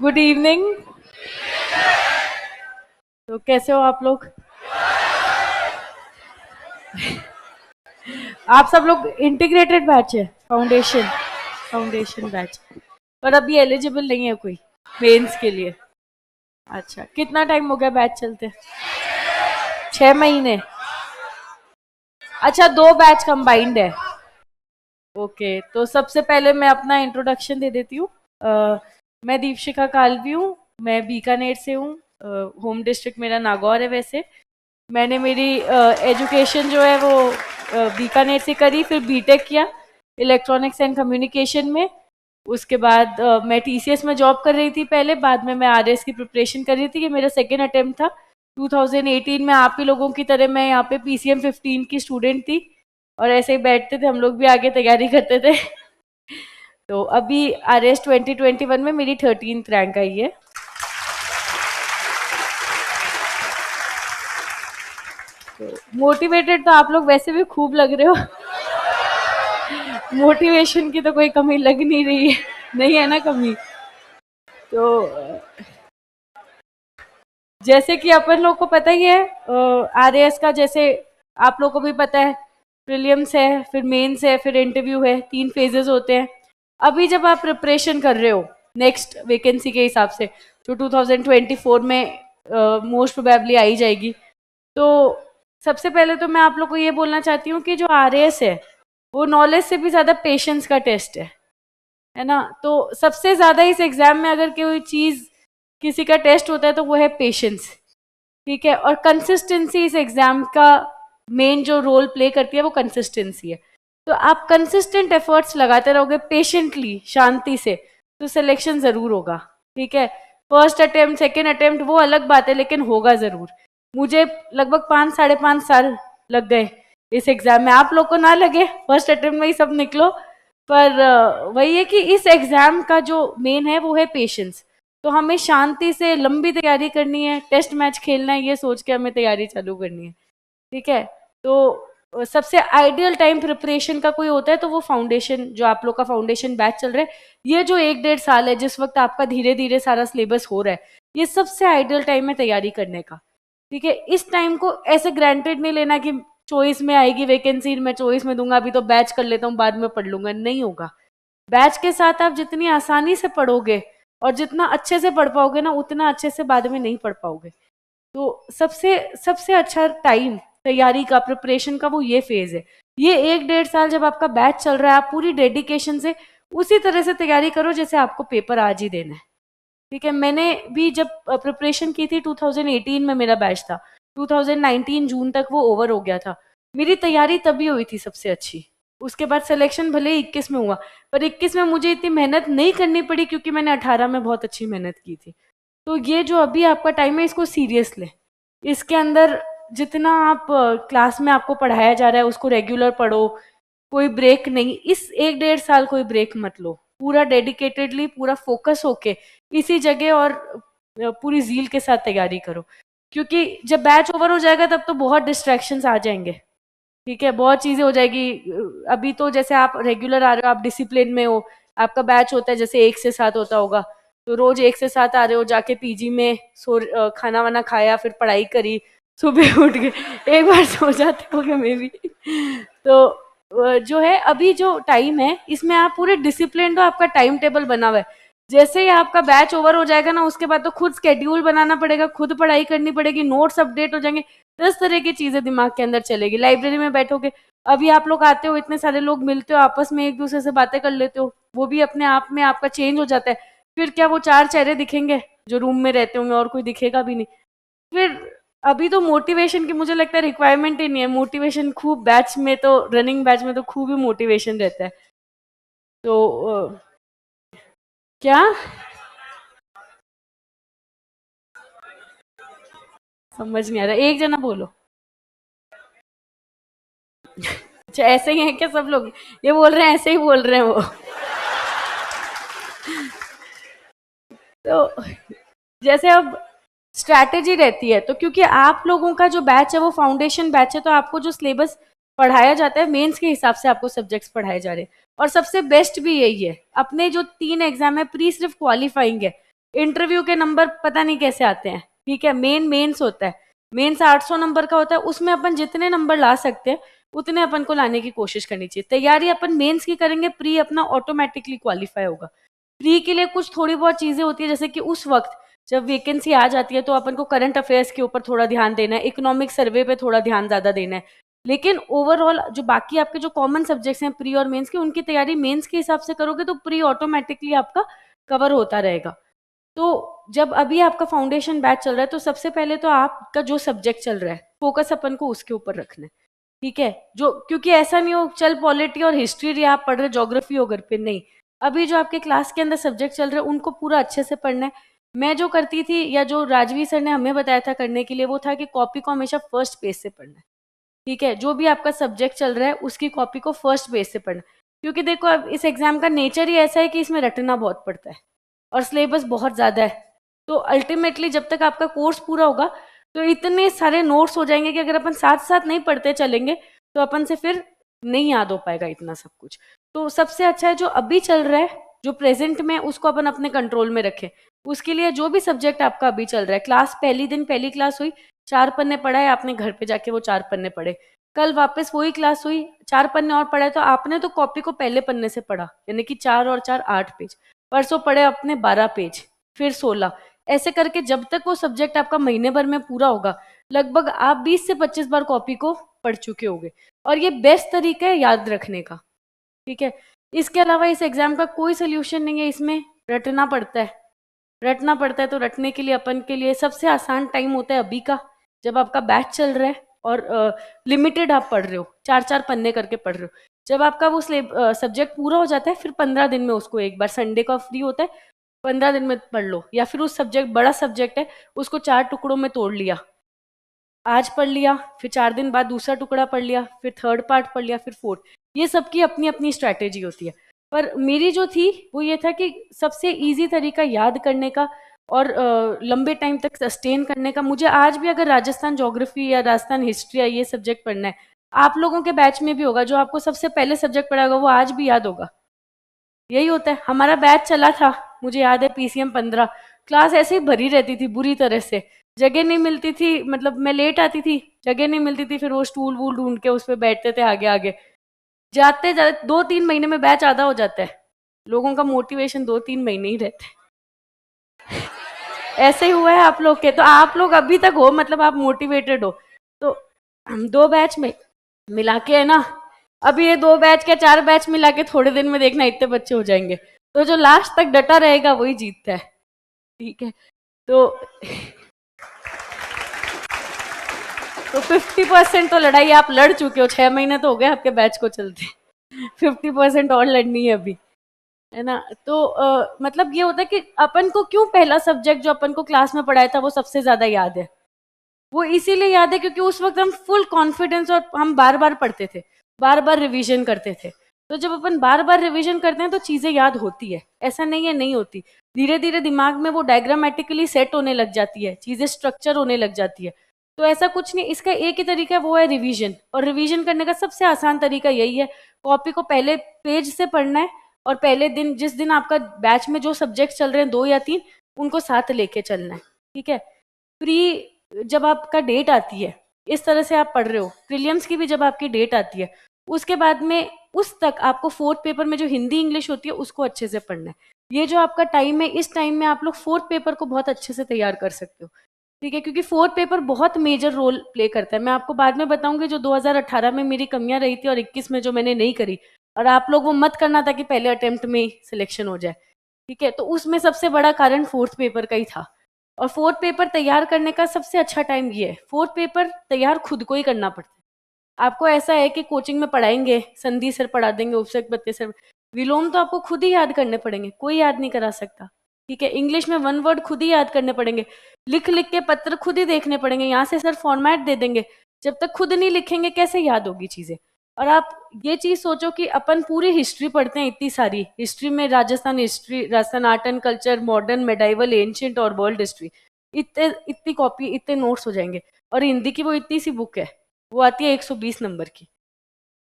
Good evening. तो कैसे हो आप लोग? आप सब लोग इंटीग्रेटेड बैच है, फाउंडेशन फाउंडेशन बैच, पर अभी एलिजिबल नहीं है कोई मेंस के लिए। अच्छा, कितना टाइम हो गया बैच चलते? 6 महीने। अच्छा, दो बैच कंबाइंड है। ओके, तो सबसे पहले मैं अपना इंट्रोडक्शन दे देती हूँ। मैं दीपशिखा कालवी हूँ। मैं बीकानेर से हूँ। होम डिस्ट्रिक्ट मेरा नागौर है। वैसे मैंने मेरी एजुकेशन जो है वो बीकानेर से करी, फिर बीटेक किया इलेक्ट्रॉनिक्स एंड कम्युनिकेशन में। उसके बाद मैं टीसीएस में जॉब कर रही थी पहले, बाद में मैं आरएस की प्रिपरेशन कर रही थी। ये मेरा सेकेंड अटेम्प्ट था। 2018 में आप ही लोगों की तरह मैं यहाँ पे पीसीएम 15 की स्टूडेंट थी, और ऐसे ही बैठते थे हम लोग भी, आगे तैयारी करते थे। तो अभी आरएस 2021 में मेरी 13th रैंक आई है। तो मोटिवेटेड तो आप लोग वैसे भी खूब लग रहे हो। मोटिवेशन की तो कोई कमी लग नहीं रही है, नहीं है ना कमी? तो जैसे कि अपन लोग को पता ही है आरएएस का, जैसे आप लोग को भी पता है, प्रीलिम्स है, फिर मेंस है, फिर इंटरव्यू है, 3 फेजेस होते हैं। अभी जब आप प्रिपरेशन कर रहे हो नेक्स्ट वैकेंसी के हिसाब से, जो 2024 में मोस्ट प्रोबेबली आई जाएगी, तो सबसे पहले तो मैं आप लोग को ये बोलना चाहती हूँ कि जो आरएएस है वो नॉलेज से भी ज्यादा पेशेंस का टेस्ट है ना? तो सबसे ज्यादा इस एग्जाम में अगर कोई चीज किसी का टेस्ट होता है तो वो है पेशेंस। ठीक है, और कंसिस्टेंसी इस एग्जाम का मेन जो रोल प्ले करती है वो कंसिस्टेंसी है। तो आप कंसिस्टेंट एफर्ट्स लगाते रहोगे पेशेंटली, शांति से, तो सिलेक्शन जरूर होगा। ठीक है, फर्स्ट अटेम्प्ट सेकेंड अटेम्प्ट वो अलग बात है, लेकिन होगा जरूर। मुझे लगभग 5 साढ़े 5 साल लग गए इस एग्जाम में। आप लोग को ना लगे, फर्स्ट अटेम्प्ट में ही सब निकलो, पर वही है कि इस एग्जाम का जो मेन है वो है पेशेंस। तो हमें शांति से लंबी तैयारी करनी है, टेस्ट मैच खेलना है, ये सोच के हमें तैयारी चालू करनी है। ठीक है, तो सबसे आइडियल टाइम प्रिपरेशन का कोई होता है तो वो फाउंडेशन, जो आप लोग का फाउंडेशन बैच चल रहा है, ये जो 1 डेढ़ साल है जिस वक्त आपका धीरे धीरे सारा सिलेबस हो रहा है, ये सबसे आइडियल टाइम है तैयारी करने का। ठीक है, इस टाइम को ऐसे ग्रांटेड नहीं लेना कि चॉइस में आएगी वैकेंसी, मैं चॉइस में दूंगा, अभी तो बैच कर लेता हूँ बाद में पढ़ लूंगा, नहीं होगा। बैच के साथ आप जितनी आसानी से पढ़ोगे और जितना अच्छे से पढ़ पाओगे ना, उतना अच्छे से बाद में नहीं पढ़ पाओगे। तो सबसे सबसे अच्छा टाइम तैयारी का, प्रिपरेशन का, वो ये फेज है। ये 1 डेढ़ साल जब आपका बैच चल रहा है, आप पूरी डेडिकेशन से उसी तरह से तैयारी करो जैसे आपको पेपर आज ही देना है। ठीक है, मैंने भी जब प्रिपरेशन की थी 2018 में, मेरा बैच था, 2019 जून तक वो ओवर हो गया था। मेरी तैयारी तभी हुई थी सबसे अच्छी। उसके बाद सिलेक्शन भले ही 21 में हुआ, पर 21 में मुझे इतनी मेहनत नहीं करनी पड़ी क्योंकि मैंने 18 में बहुत अच्छी मेहनत की थी। तो ये जो अभी आपका टाइम है, इसको सीरियस लें। इसके अंदर जितना आप क्लास में आपको पढ़ाया जा रहा है उसको रेगुलर पढ़ो, कोई ब्रेक नहीं। इस 1 डेढ़ साल कोई ब्रेक मत लो, पूरा डेडिकेटेडली, पूरा फोकस होके इसी जगह और पूरी जील के साथ तैयारी करो। क्योंकि जब बैच ओवर हो जाएगा तब तो बहुत डिस्ट्रैक्शंस आ जाएंगे। ठीक है, बहुत चीजें हो जाएगी। अभी तो जैसे आप रेगुलर आ रहे हो, आप डिसिप्लिन में हो, आपका बैच होता है जैसे 1 से 7 होता होगा, तो रोज 1 से 7 आ रहे हो, जाके पीजी में खाना वाना खाया, फिर पढ़ाई करी, सुबह उठ के एक बार सो जाते हो मे भी। तो जो है अभी जो टाइम है इसमें आप पूरे डिसिप्लिन, तो आपका टाइम टेबल बना हुआ है। जैसे ही आपका बैच ओवर हो जाएगा ना, उसके बाद तो खुद स्केड्यूल बनाना पड़ेगा, खुद पढ़ाई करनी पड़ेगी, नोट्स अपडेट हो जाएंगे, 10 तरह की चीजें दिमाग के अंदर चलेगी। लाइब्रेरी में बैठोगे, अभी आप लोग आते हो, इतने सारे लोग मिलते हो, आपस में एक दूसरे से बातें कर लेते हो, वो भी अपने आप में आपका चेंज हो जाता है। फिर क्या वो 4 चेहरे दिखेंगे जो रूम में रहते होंगे, और कोई दिखेगा भी नहीं। फिर अभी तो मोटिवेशन की मुझे लगता है रिक्वायरमेंट ही नहीं है। मोटिवेशन खूब बैच में तो, रनिंग बैच में तो खूब ही मोटिवेशन रहता है। तो क्या समझ नहीं आ रहा, एक जना बोलो। अच्छा, ऐसे ही है क्या सब लोग? ये बोल रहे हैं, ऐसे ही बोल रहे हैं वो। तो जैसे अब स्ट्रैटेजी रहती है, तो क्योंकि आप लोगों का जो बैच है वो फाउंडेशन बैच है, तो आपको जो सिलेबस पढ़ाया जाता है मेंस के हिसाब से आपको सब्जेक्ट्स पढ़ाए जा रहे हैं। और सबसे बेस्ट भी यही है, अपने जो 3 एग्जाम है, प्री सिर्फ क्वालिफाइंग है, इंटरव्यू के नंबर पता नहीं कैसे आते हैं, ठीक है। मेंस होता है, मेंस 800 नंबर का होता है, उसमें अपन जितने नंबर ला सकते हैं उतने अपन को लाने की कोशिश करनी चाहिए। तैयारी अपन मेंस की करेंगे, प्री अपना ऑटोमेटिकली क्वालिफाई होगा। प्री के लिए कुछ थोड़ी बहुत चीजें होती है, जैसे कि उस वक्त जब वैकेंसी आ जाती है तो अपन को करंट अफेयर्स के ऊपर थोड़ा ध्यान देना है, इकोनॉमिक सर्वे पे थोड़ा ध्यान ज्यादा देना है। लेकिन ओवरऑल जो बाकी आपके जो कॉमन सब्जेक्ट्स हैं प्री और मेंस के, उनकी तैयारी मेंस के हिसाब से करोगे तो प्री ऑटोमेटिकली आपका कवर होता रहेगा। तो जब अभी आपका फाउंडेशन बैच चल रहा है तो सबसे पहले तो आपका जो सब्जेक्ट चल रहा है फोकस अपन को उसके ऊपर रखना है, ठीक है। जो क्योंकि ऐसा नहीं हो चल पॉलिटी और हिस्ट्री आप पढ़ रहे ज्योग्राफी हो घर पे, नहीं। अभी जो आपके क्लास के अंदर सब्जेक्ट चल रहे हैं उनको पूरा अच्छे से पढ़ना है। मैं जो करती थी या जो राजवीर सर ने हमें बताया था करने के लिए वो था कि कॉपी को हमेशा फर्स्ट पेज से पढ़ना है, ठीक है। जो भी आपका सब्जेक्ट चल रहा है उसकी कॉपी को फर्स्ट पेज से पढ़ना, क्योंकि देखो अब इस एग्जाम का नेचर ही ऐसा है कि इसमें रटना बहुत पड़ता है और सिलेबस बहुत ज्यादा है। तो अल्टीमेटली जब तक आपका कोर्स पूरा होगा तो इतने सारे नोट्स हो जाएंगे कि अगर अपन साथ साथ नहीं पढ़ते चलेंगे तो अपन से फिर नहीं याद हो पाएगा इतना सब कुछ। तो सबसे अच्छा है जो अभी चल रहा है, जो प्रेजेंट में, उसको अपन अपने कंट्रोल में रखें। उसके लिए जो भी सब्जेक्ट आपका अभी चल रहा है, क्लास पहली दिन पहली क्लास हुई, 4 पन्ने पढ़ा है आपने, घर पे जाके वो 4 पन्ने पढ़े। कल वापस वही क्लास हुई, 4 पन्ने और पढ़ा है तो आपने तो कॉपी को पहले पन्ने से पढ़ा, यानी कि 4 और 4 8 पेज। परसों पढ़े अपने 12 पेज, फिर 16। ऐसे करके जब तक वो सब्जेक्ट आपका महीने भर में पूरा होगा लगभग आप 20 से 25 बार कॉपी को पढ़ चुके होंगे। और ये बेस्ट तरीका है याद रखने का, ठीक है। इसके अलावा इस एग्जाम का कोई सोल्यूशन नहीं है, इसमें रटना पड़ता है। रटना पड़ता है तो रटने के लिए अपन के लिए सबसे आसान टाइम होता है अभी का, जब आपका बैच चल रहा है और लिमिटेड आप पढ़ रहे हो, 4 4 पन्ने करके पढ़ रहे हो। जब आपका वो सब्जेक्ट पूरा हो जाता है फिर 15 दिन में उसको एक बार, संडे का फ्री होता है, 15 दिन में पढ़ लो। या फिर उस सब्जेक्ट, बड़ा सब्जेक्ट है, उसको 4 टुकड़ों में तोड़ लिया, आज पढ़ लिया, फिर 4 दिन बाद दूसरा टुकड़ा पढ़ लिया, फिर थर्ड पार्ट पढ़ लिया, फिर फोर्थ। ये सबकी अपनी अपनी स्ट्रैटेजी होती है। पर मेरी जो थी वो ये था कि सबसे इजी तरीका याद करने का और लंबे टाइम तक सस्टेन करने का, मुझे आज भी अगर राजस्थान ज्योग्राफी या राजस्थान हिस्ट्री या ये सब्जेक्ट पढ़ना है, आप लोगों के बैच में भी होगा, जो आपको सबसे पहले सब्जेक्ट पढ़ा होगा वो आज भी याद होगा। यही होता है, हमारा बैच चला था, मुझे याद है PCM 15, क्लास ऐसे ही भरी रहती थी बुरी तरह से, जगह नहीं मिलती थी, मतलब मैं लेट आती थी, जगह नहीं मिलती थी, फिर वो स्टूल वूल ढूंढ के उस पर बैठते थे आगे आगे। जाते जाते 2 3 महीने में बैच आधा हो जाता है। लोगों का मोटिवेशन 2 3 महीने ही रहता है। ऐसे ही हुआ है आप लोग के, तो आप लोग अभी तक हो, मतलब आप मोटिवेटेड हो। तो हम 2 बैच में मिला के है ना, अभी ये 2 बैच के 4 बैच मिला के थोड़े दिन में देखना इतने बच्चे हो जाएंगे। तो जो लास्ट तक डटा रहेगा वही जीतता है, ठीक है। तो 50% तो लड़ाई आप लड़ चुके हो, 6 महीने तो हो गए आपके बैच को चलते। 50% और लड़नी है अभी, है ना। तो मतलब ये होता है कि अपन को क्यों पहला सब्जेक्ट जो अपन को क्लास में पढ़ाया था वो सबसे ज्यादा याद है। वो इसीलिए याद है क्योंकि उस वक्त हम फुल कॉन्फिडेंस और हम बार बार पढ़ते थे, बार बार रिवीजन करते थे। तो जब अपन बार बार रिवीजन करते हैं तो चीजें याद होती है, ऐसा नहीं है नहीं होती। धीरे धीरे दिमाग में वो डायग्रामेटिकली सेट होने लग जाती है, चीजें स्ट्रक्चर होने लग जाती है। तो ऐसा कुछ नहीं, इसका एक ही तरीका है, वो है रिवीजन। और रिवीजन करने का सबसे आसान तरीका यही है, कॉपी को पहले पेज से पढ़ना है और पहले दिन, जिस दिन आपका बैच में जो सब्जेक्ट चल रहे हैं 2 या 3, उनको साथ लेके चलना है, ठीक है। प्री जब आपका डेट आती है, इस तरह से आप पढ़ रहे हो, प्रीलिम्स की भी जब आपकी डेट आती है, उसके बाद में उस तक आपको फोर्थ पेपर में जो हिंदी इंग्लिश होती है उसको अच्छे से पढ़ना है। ये जो आपका टाइम है, इस टाइम में आप लोग फोर्थ पेपर को बहुत अच्छे से तैयार कर सकते हो, ठीक है। क्योंकि फोर्थ पेपर बहुत मेजर रोल प्ले करता है। मैं आपको बाद में बताऊंगी जो 2018 में मेरी कमियां रही थी और 21 में जो मैंने नहीं करी, और आप लोग वो मत करना था कि पहले अटेम्प्ट में ही सिलेक्शन हो जाए, ठीक है। तो उसमें सबसे बड़ा कारण फोर्थ पेपर का ही था। और फोर्थ पेपर तैयार करने का सबसे अच्छा टाइम ये है, फोर्थ पेपर तैयार खुद को ही करना पड़ता है। आपको ऐसा है कि कोचिंग में पढ़ाएंगे, संधि सर पढ़ा देंगे, उपसर्ग बत्ते सर, विलोम तो आपको खुद ही याद करने पड़ेंगे, कोई याद नहीं करा सकता, ठीक है। इंग्लिश में 1 वर्ड खुद ही याद करने पड़ेंगे, लिख लिख के पत्र खुद ही देखने पड़ेंगे, यहाँ से सर फॉर्मेट दे देंगे। जब तक खुद नहीं लिखेंगे कैसे याद होगी चीजें। और आप ये चीज सोचो कि अपन पूरी हिस्ट्री पढ़ते हैं, इतनी सारी हिस्ट्री में, Rajasthan history, Rajasthan art and culture, modern, medieval, ancient और वर्ल्ड हिस्ट्री, इतने इतनी कॉपी, इतने नोट्स हो जाएंगे। और हिंदी की वो इतनी सी बुक है, वो आती है 120 नंबर की।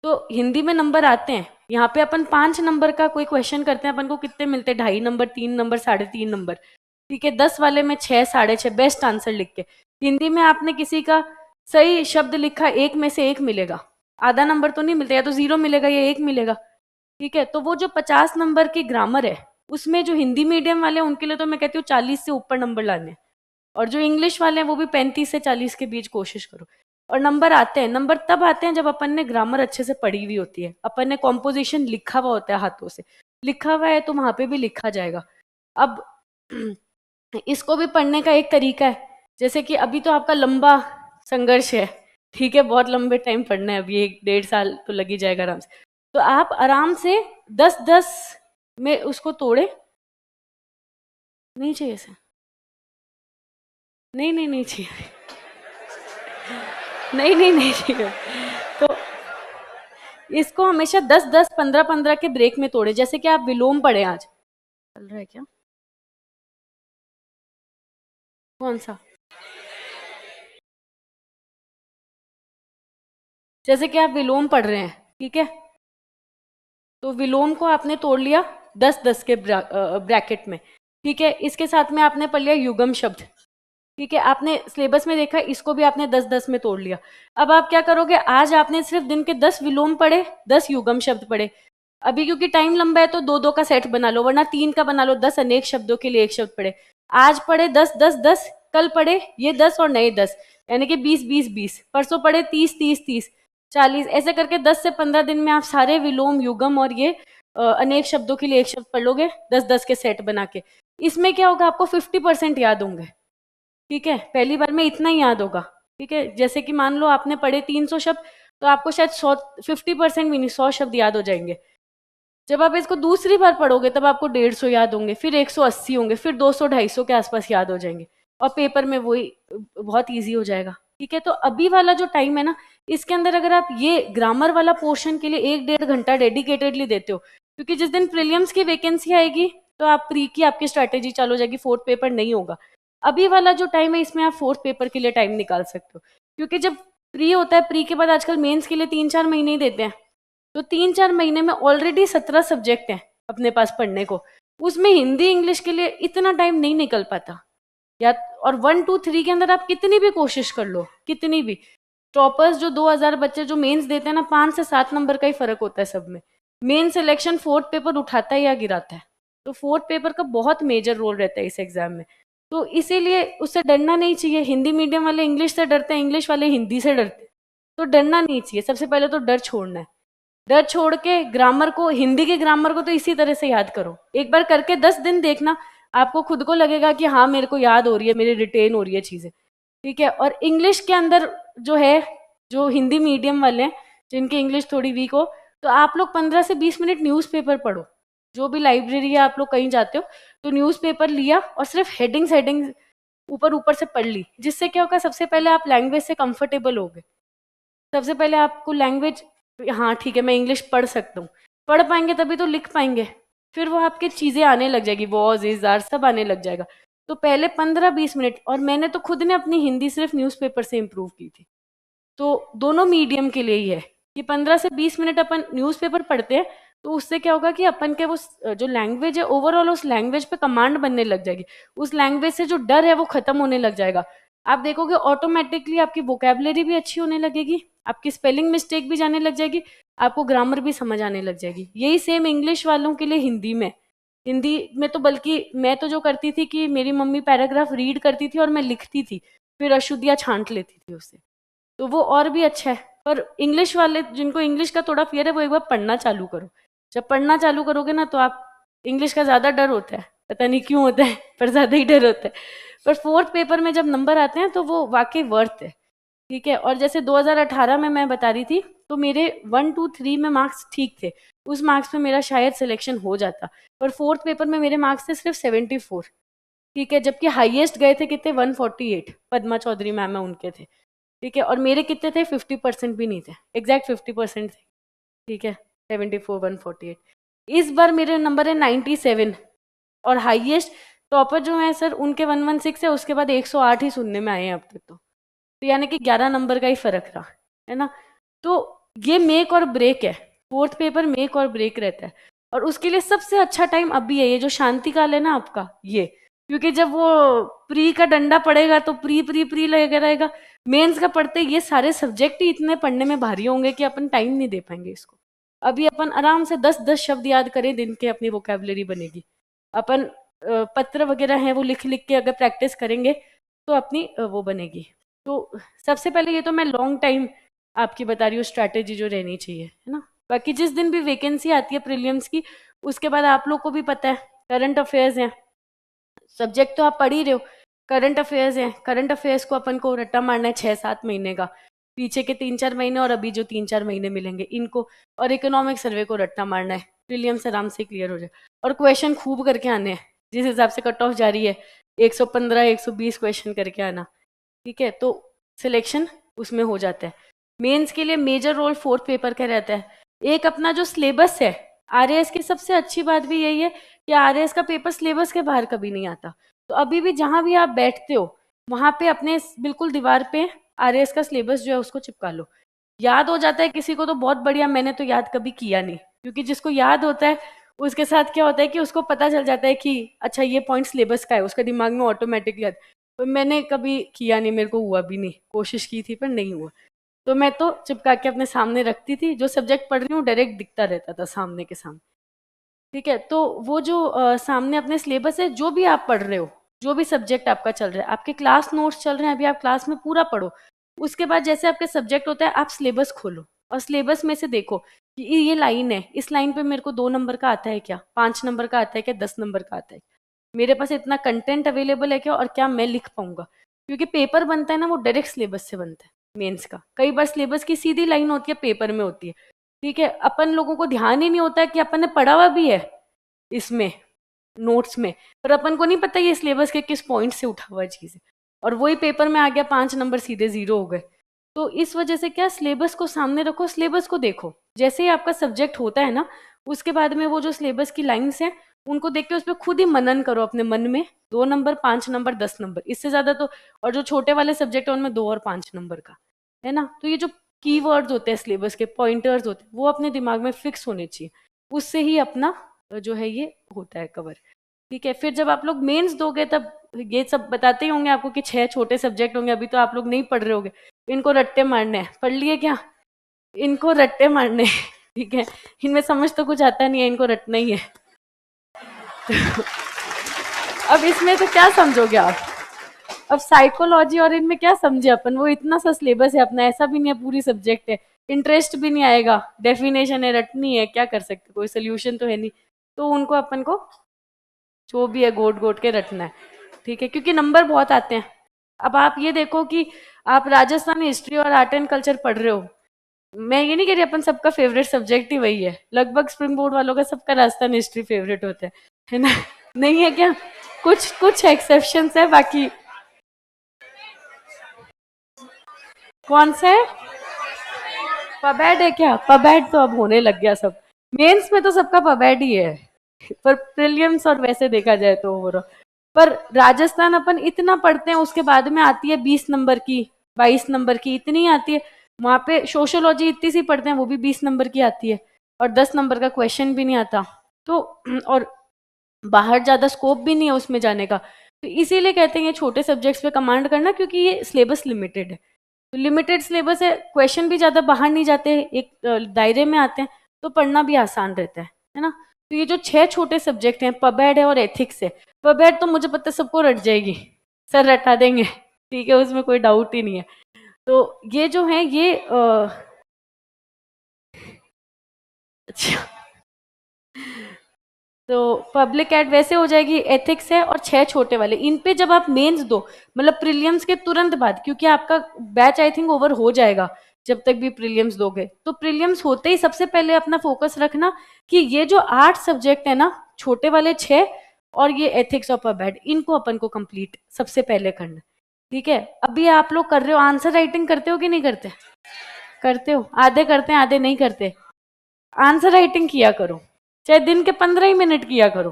तो हिंदी में नंबर आते हैं, यहाँ पे अपन 5 नंबर का कोई क्वेश्चन करते हैं, अपन को कितने मिलते हैं, 2.5 नंबर, 3 नंबर, 3.5 नंबर। ठीक है, 10 वाले में 6, 6.5 बेस्ट आंसर लिख के। हिंदी में आपने किसी का सही शब्द लिखा, 1 में से 1 मिलेगा, आधा नंबर तो नहीं मिलता, या तो 0 मिलेगा या 1 मिलेगा। ठीक है, तो वो जो 50 नंबर की ग्रामर है, उसमें जो हिंदी मीडियम वाले हैं उनके लिए तो मैं कहती हूँ 40 से ऊपर नंबर लाने हैं, और जो इंग्लिश वाले हैं वो भी 35 से 40 के बीच कोशिश करो। और नंबर आते हैं, नंबर तब आते हैं जब अपन ने ग्रामर अच्छे से पढ़ी हुई होती है, अपन ने कॉम्पोजिशन लिखा हुआ होता है, हाथों से लिखा हुआ है तो वहां पे भी लिखा जाएगा। अब इसको भी पढ़ने का एक तरीका है, जैसे कि अभी तो आपका लंबा संघर्ष है, ठीक है, बहुत लंबे टाइम पढ़ना है, अभी 1 1.5 साल तो लग ही जाएगा आराम से। तो आप आराम से 10 10 में उसको तोड़े। नहीं चाहिए सर, नहीं नहीं नहीं चाहिए, नहीं नहीं नहीं चाहिए। तो इसको हमेशा 10 10 15 15 के ब्रेक में तोड़े, जैसे कि आप विलोम पढ़े आज, चल रहा है क्या, कौन सा, जैसे कि आप विलोम पढ़ रहे हैं, ठीक है, तो विलोम को आपने तोड़ लिया 10 10 के ब्रैकेट में, ठीक है, इसके साथ में आपने पढ़ लिया युगम शब्द, ठीक है, आपने सिलेबस में देखा, इसको भी आपने 10 10 में तोड़ लिया। अब आप क्या करोगे, आज आपने सिर्फ दिन के 10 विलोम पढ़े, 10 युगम शब्द पढ़े। अभी क्योंकि टाइम लंबा है तो 2 2 का सेट बना लो, वरना 3 का बना लो, 10 अनेक शब्दों के लिए एक शब्द पढ़े। आज पढ़े 10 10 10, कल पढ़े ये 10 और नए 10, यानी कि 20 20 20, परसों पढ़े 30 30 30 40, ऐसे करके 10 से 15 दिन में आप सारे विलोम युगम और ये अनेक शब्दों के लिए एक शब्द पढ़ लोगे, 10 10 के सेट बना के। इसमें क्या होगा, आपको 50% याद होंगे, ठीक है, पहली बार में इतना ही याद होगा। ठीक है, जैसे कि मान लो आपने पढ़े 300 शब्द, तो आपको शायद 50% भी नहीं, 100 शब्द याद हो जाएंगे। जब आप इसको दूसरी बार पढ़ोगे तब आपको 150 याद होंगे, फिर 180 होंगे, फिर 200 250 के आसपास याद हो जाएंगे, और पेपर में वही बहुत ईजी हो जाएगा। ठीक है, तो अभी वाला जो टाइम है ना, इसके अंदर अगर आप ये ग्रामर वाला पोर्शन के लिए 1 1.5 घंटा डेडिकेटेडली देते हो, क्योंकि जिस दिन प्रीलिम्स की वैकेंसी आएगी तो आप प्री की आपकी स्ट्रैटेजी चालू हो जाएगी, फोर्थ पेपर नहीं होगा। अभी वाला जो टाइम है इसमें आप फोर्थ पेपर के लिए टाइम निकाल सकते हो, क्योंकि जब प्री होता है, प्री के बाद आजकल मेंस के लिए 3 4 महीने ही देते हैं, तो 3 4 महीने में ऑलरेडी 17 सब्जेक्ट हैं अपने पास पढ़ने को, उसमें हिंदी इंग्लिश के लिए इतना टाइम नहीं निकल पाता। या और 1 2 3 के अंदर आप कितनी भी कोशिश कर लो, कितनी भी, टॉपर्स जो 2000 बच्चे जो मेंस देते हैं ना, 5 से 7 नंबर का ही फर्क होता है सब में। मेन सिलेक्शन फोर्थ पेपर उठाता है या गिराता है, तो फोर्थ पेपर का बहुत मेजर रोल रहता है इस एग्जाम में। तो इसीलिए उससे डरना नहीं चाहिए। हिंदी मीडियम वाले इंग्लिश से डरते हैं, इंग्लिश वाले हिंदी से डरते हैं, तो डरना नहीं चाहिए। सबसे पहले तो डर छोड़ना है, डर छोड़ के ग्रामर को, हिंदी के ग्रामर को तो इसी तरह से याद करो, एक बार करके 10 दिन देखना, आपको खुद को लगेगा कि हाँ मेरे को याद हो रही है, मेरी रिटेन हो रही है चीजें। ठीक है, और इंग्लिश के अंदर जो है, जो हिंदी मीडियम वाले हैं जिनकी इंग्लिश थोड़ी वीक हो, तो आप लोग 15 से 20 मिनट न्यूज़पेपर पढ़ो, जो भी लाइब्रेरी है, आप लोग कहीं जाते हो तो न्यूज़पेपर लिया और सिर्फ हेडिंग्स हेडिंग्स ऊपर ऊपर से पढ़ ली, जिससे क्या होगा, सबसे पहले आप लैंग्वेज से कंफर्टेबल हो गए। सबसे पहले आपको लैंग्वेज, हाँ ठीक है मैं इंग्लिश पढ़ सकता हूँ, पढ़ पाएंगे तभी तो लिख पाएंगे, फिर वो आपकी चीज़ें आने लग जाएगी, वॉज इज आर सब आने लग जाएगा। तो पहले 15 20 मिनट, और मैंने तो खुद ने अपनी हिंदी सिर्फ न्यूज़पेपर से इम्प्रूव की थी, तो दोनों मीडियम के लिए ही है कि 15 से 20 मिनट अपन न्यूज़पेपर पढ़ते हैं, तो उससे क्या होगा कि अपन के वो जो लैंग्वेज है ओवरऑल, उस लैंग्वेज पे कमांड बनने लग जाएगी, उस लैंग्वेज से जो डर है वो खत्म होने लग जाएगा। आप देखोगे ऑटोमेटिकली आपकी वोकेबलरी भी अच्छी होने लगेगी, आपकी स्पेलिंग मिस्टेक भी जाने लग जाएगी, आपको ग्रामर भी समझ आने लग जाएगी। यही सेम इंग्लिश वालों के लिए हिंदी में, हिंदी में तो बल्कि मैं तो जो करती थी कि मेरी मम्मी पैराग्राफ रीड करती थी और मैं लिखती थी, फिर अशुद्धियाँ छांट लेती थी उससे, तो वो और भी अच्छा है। पर इंग्लिश वाले जिनको इंग्लिश का थोड़ा फियर है, वो एक बार पढ़ना चालू करो। जब पढ़ना चालू करोगे ना, तो आप, इंग्लिश का ज़्यादा डर होता है, पता नहीं क्यों होता है, पर ज़्यादा ही डर होता है, पर फोर्थ पेपर में जब नंबर आते हैं तो वो वाकई वर्थ है। ठीक है, और जैसे 2018 में मैं बता रही थी, तो मेरे 1 2 3 में मार्क्स ठीक थे, उस मार्क्स में मेरा शायद सिलेक्शन हो जाता, पर फोर्थ पेपर में मेरे मार्क्स थे सिर्फ 74। ठीक है, जबकि हाईएस्ट गए थे कितने, 148, पद्मा चौधरी मैम है उनके थे। ठीक है, और मेरे कितने थे, 50% भी नहीं थे, एग्जैक्ट 50% थे। ठीक है, 74 148। इस बार मेरे नंबर है 97, और हाईएस्ट टॉपर जो है सर उनके 116 है, उसके बाद 108 ही सुनने में आए हैं अब तक। तो यानी कि 11 नंबर का ही फर्क रहा है ना। तो ये मेक और ब्रेक है, फोर्थ पेपर मेक और ब्रेक रहता है, और उसके लिए सबसे अच्छा टाइम अभी है, ये जो शांति काल है ना आपका, ये क्योंकि जब वो प्री का डंडा पड़ेगा तो प्री प्री प्री लगा रहेगा। मेंस का पढ़ते ये सारे सब्जेक्ट ही इतने पढ़ने में भारी होंगे कि अपन टाइम नहीं दे पाएंगे इसको। अभी अपन आराम से 10-10 शब्द याद करें दिन के, अपनी वोकैबुलरी बनेगी। अपन पत्र वगैरह हैं वो लिख लिख के अगर प्रैक्टिस करेंगे तो अपनी वो बनेगी। तो सबसे पहले ये तो मैं लॉन्ग टाइम आपकी बता रही हूँ स्ट्रैटेजी जो रहनी चाहिए, है ना। बाकी जिस दिन भी वैकेंसी आती है प्रीलिम्स की, उसके बाद आप लोग को भी पता है करंट अफेयर्स हैं, सब्जेक्ट तो आप पढ़ ही रहे हो। करंट अफेयर्स हैं, करंट अफेयर्स को अपन को रट्टा मारना है 6-7 महीने का, पीछे के 3-4 महीने और अभी जो 3-4 महीने मिलेंगे इनको, और इकोनॉमिक सर्वे को रट्टा मारना है। प्रीलियम्स आराम से क्लियर हो जाए और क्वेश्चन खूब करके आने हैं, जिस हिसाब से कट ऑफ जा रही है 115-120 क्वेश्चन करके आना, ठीक है। तो सिलेक्शन उसमें हो जाता है। मेंस के लिए मेजर रोल फोर्थ पेपर का रहता है। एक अपना जो सिलेबस है, आरएएस की सबसे अच्छी बात भी यही है कि आरएएस का पेपर सिलेबस के बाहर कभी नहीं आता। तो अभी भी जहां भी आप बैठते हो वहां पे अपने बिल्कुल दीवार पे आरएएस का सिलेबस जो है उसको चिपका लो। याद हो जाता है किसी को तो बहुत बढ़िया, मैंने तो याद कभी किया नहीं, क्योंकि जिसको याद होता है उसके साथ क्या होता है कि उसको पता चल जाता है कि अच्छा ये पॉइंट सिलेबस का है, उसका दिमाग में ऑटोमेटिकली याद। तो मैंने कभी किया नहीं, मेरे को हुआ भी नहीं, कोशिश की थी पर नहीं हुआ। तो मैं तो चिपका के अपने सामने रखती थी, जो सब्जेक्ट पढ़ रही हूँ डायरेक्ट दिखता रहता था सामने के सामने, ठीक है। तो वो जो सामने अपने सिलेबस है, जो भी आप पढ़ रहे हो, जो भी सब्जेक्ट आपका चल रहा है, आपके क्लास नोट्स चल रहे हैं अभी, आप क्लास में पूरा पढ़ो। उसके बाद जैसे आपके सब्जेक्ट होता है आप सिलेबस खोलो और सिलेबस में से देखो कि ये लाइन है, इस लाइन पे मेरे को 2 नंबर का आता है क्या, 5 नंबर का आता है क्या, 10 नंबर का आता है, मेरे पास इतना कंटेंट अवेलेबल है क्या, और क्या मैं लिख पाऊंगा। क्योंकि पेपर बनता है ना वो डायरेक्ट सिलेबस से बनता है मेंस का। कई बार सिलेबस की सीधी लाइन होती है, पेपर में होती है, ठीक है। अपन लोगों को ध्यान ही नहीं होता है कि अपन ने पढ़ा हुआ भी है इसमें नोट्स में, पर अपन को नहीं पता ये सिलेबस के किस पॉइंट से उठा हुआ चीज है, और वही पेपर में आ गया 5 नंबर सीधे 0 हो गए। तो इस वजह से क्या, सिलेबस को सामने रखो, सिलेबस को देखो, जैसे ही आपका सब्जेक्ट होता है ना उसके बाद में वो जो सिलेबस की लाइंस हैं उनको देख के उस पर खुद ही मनन करो अपने मन में, 2 नंबर, 5 नंबर, 10 नंबर, इससे ज्यादा तो। और जो छोटे वाले सब्जेक्ट है उनमें 2 और 5 नंबर का है ना। तो ये जो कीवर्ड्स होते हैं सिलेबस के, पॉइंटर्स होते हैं, वो अपने दिमाग में फिक्स होने चाहिए, उससे ही अपना जो है ये होता है कवर, ठीक है। फिर जब आप लोग मेंस दोगे तब ये सब बताते ही होंगे आपको कि 6 छोटे सब्जेक्ट होंगे, अभी तो आप लोग नहीं पढ़ रहे होगे, इनको रट्टे मारने हैं, पढ़ लिए क्या, इनको रट्टे मारने हैं, ठीक है। इनमें समझ तो कुछ आता नहीं है, इनको रटना ही है। अब इसमें तो क्या समझोगे आप, अब साइकोलॉजी और इनमें क्या समझे अपन, वो इतना सा सिलेबस है अपना, ऐसा भी नहीं है पूरी सब्जेक्ट है, इंटरेस्ट भी नहीं आएगा, डेफिनेशन है, रटनी है, क्या कर सकते, कोई सोल्यूशन तो है नहीं। तो उनको अपन को जो भी है गोट गोट के रटना है, ठीक है, क्योंकि नंबर बहुत आते हैं। अब आप ये देखो कि आप राजस्थान हिस्ट्री और आर्ट एंड कल्चर पढ़ रहे हो, मैं ये नहीं कह रही अपन सबका फेवरेट सब्जेक्ट ही वही है, लगभग स्प्रिंग बोर्ड वालों का सबका राजस्थान हिस्ट्री फेवरेट होता है ना। नहीं है क्या, कुछ कुछ एक्सेप्शंस है, बाकी कौन सा है, पबैड है क्या, पबैड तो अब होने लग गया सब, मेंस में तो सबका पबैड ही है, पर प्रीलिम्स और वैसे देखा जाए तो ओवरऑल। पर राजस्थान अपन इतना पढ़ते हैं, उसके बाद में आती है 20 नंबर की, 22 नंबर की, इतनी आती है। वहां पे सोशियोलॉजी इतनी सी पढ़ते हैं, वो भी 20 नंबर की आती है, और 10 नंबर का क्वेश्चन भी नहीं आता। तो और बाहर ज्यादा स्कोप भी नहीं है उसमें जाने का। तो इसीलिए कहते हैं ये छोटे सब्जेक्ट्स पे कमांड करना, क्योंकि ये सिलेबस लिमिटेड है, तो लिमिटेड सिलेबस है, क्वेश्चन भी ज्यादा बाहर नहीं जाते, एक दायरे में आते हैं, तो पढ़ना भी आसान रहता है ना। तो ये जो 6 छोटे सब्जेक्ट हैं, पबैड है और एथिक्स है, पबैड तो मुझे पता है सबको रट जाएगी, सर रटा देंगे, ठीक है, उसमें कोई डाउट ही नहीं है। तो ये जो है ये अच्छा, तो पब्लिक एड वैसे हो जाएगी, एथिक्स है और 6 छोटे वाले, इन पे जब आप मेंस दो, मतलब प्रीलियम्स के तुरंत बाद, क्योंकि आपका बैच आई थिंक ओवर हो जाएगा जब तक भी प्रीलियम्स दोगे, तो प्रीलियम्स होते ही सबसे पहले अपना फोकस रखना कि ये जो 8 सब्जेक्ट है ना, छोटे वाले 6 और ये एथिक्स और पबैड, इनको अपन को कंप्लीट सबसे पहले करना, ठीक है। अभी आप लोग कर रहे हो, आंसर राइटिंग करते हो कि नहीं करते, करते हो, आधे करते हैं आधे नहीं करते, आंसर राइटिंग किया करो, चाहे दिन के 15 ही मिनट किया करो,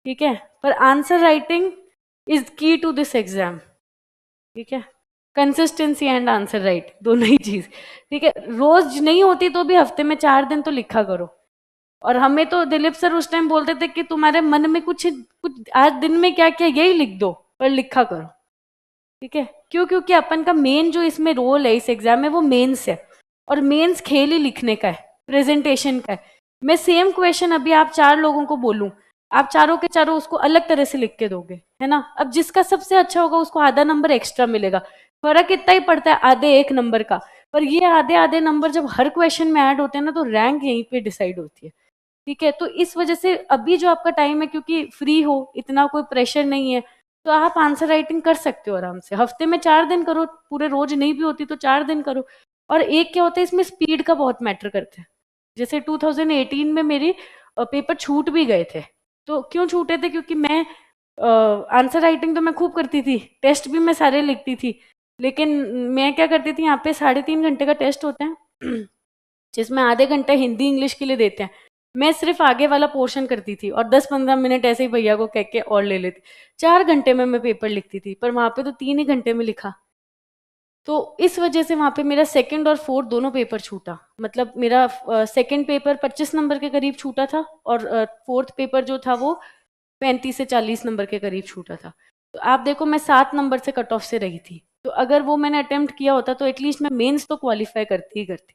ठीक है। पर आंसर राइटिंग इज की टू दिस एग्जाम, ठीक है, कंसिस्टेंसी एंड आंसर राइट दोनों ही चीज, ठीक है। रोज नहीं होती तो भी हफ्ते में 4 दिन तो लिखा करो, और हमें तो दिलीप सर उस टाइम बोलते थे कि तुम्हारे मन में कुछ कुछ आज दिन में क्या क्या यही लिख दो और लिखा करो, ठीक है। क्यों? क्योंकि अपन का मेन जो इसमें रोल है इस एग्जाम में वो मेंस है, और मेंस खेल ही लिखने का है, प्रेजेंटेशन का है। मैं सेम क्वेश्चन अभी आप चार लोगों को बोलूं, आप चारों के चारों उसको अलग तरह से लिख के दोगे, है ना। अब जिसका सबसे अच्छा होगा उसको आधा नंबर एक्स्ट्रा मिलेगा, फर्क इतना ही पड़ता है आधे एक नंबर का। पर ये आधे आधे नंबर जब हर क्वेश्चन में ऐड होते हैं ना तो रैंक यहीं पे डिसाइड होती है, ठीक है। तो इस वजह से अभी जो आपका टाइम है, क्योंकि फ्री हो, इतना कोई प्रेशर नहीं है, तो आप आंसर राइटिंग कर सकते हो आराम से। हफ्ते में 4 दिन करो, पूरे रोज नहीं भी होती तो 4 दिन करो। और एक क्या होता है इसमें, स्पीड का बहुत मैटर करता है। जैसे 2018 में मेरी पेपर छूट भी गए थे। तो क्यों छूटे थे? क्योंकि मैं आंसर राइटिंग तो मैं खूब करती थी, टेस्ट भी मैं सारे लिखती थी, लेकिन मैं क्या करती थी, यहाँ पे 3.5 घंटे का टेस्ट होता है जिसमें आधे घंटे हिंदी इंग्लिश के लिए देते हैं। मैं सिर्फ आगे वाला पोर्शन करती थी और 10-15 मिनट ऐसे ही भैया को कह के और ले लेती। 4 घंटे में मैं पेपर लिखती थी, पर वहां पे तो 3 ही घंटे में लिखा। तो इस वजह से वहां पे मेरा सेकंड और फोर्थ दोनों पेपर छूटा। मतलब मेरा सेकंड पेपर 25 नंबर के करीब छूटा था, और फोर्थ पेपर जो था वो 35 से 40 नंबर के करीब छूटा था। तो आप देखो मैं 7 नंबर से कट ऑफ से रही थी। तो अगर वो मैंने अटेम्प्ट किया होता तो एटलीस्ट मैं मेंस तो क्वालिफाई करती ही करती,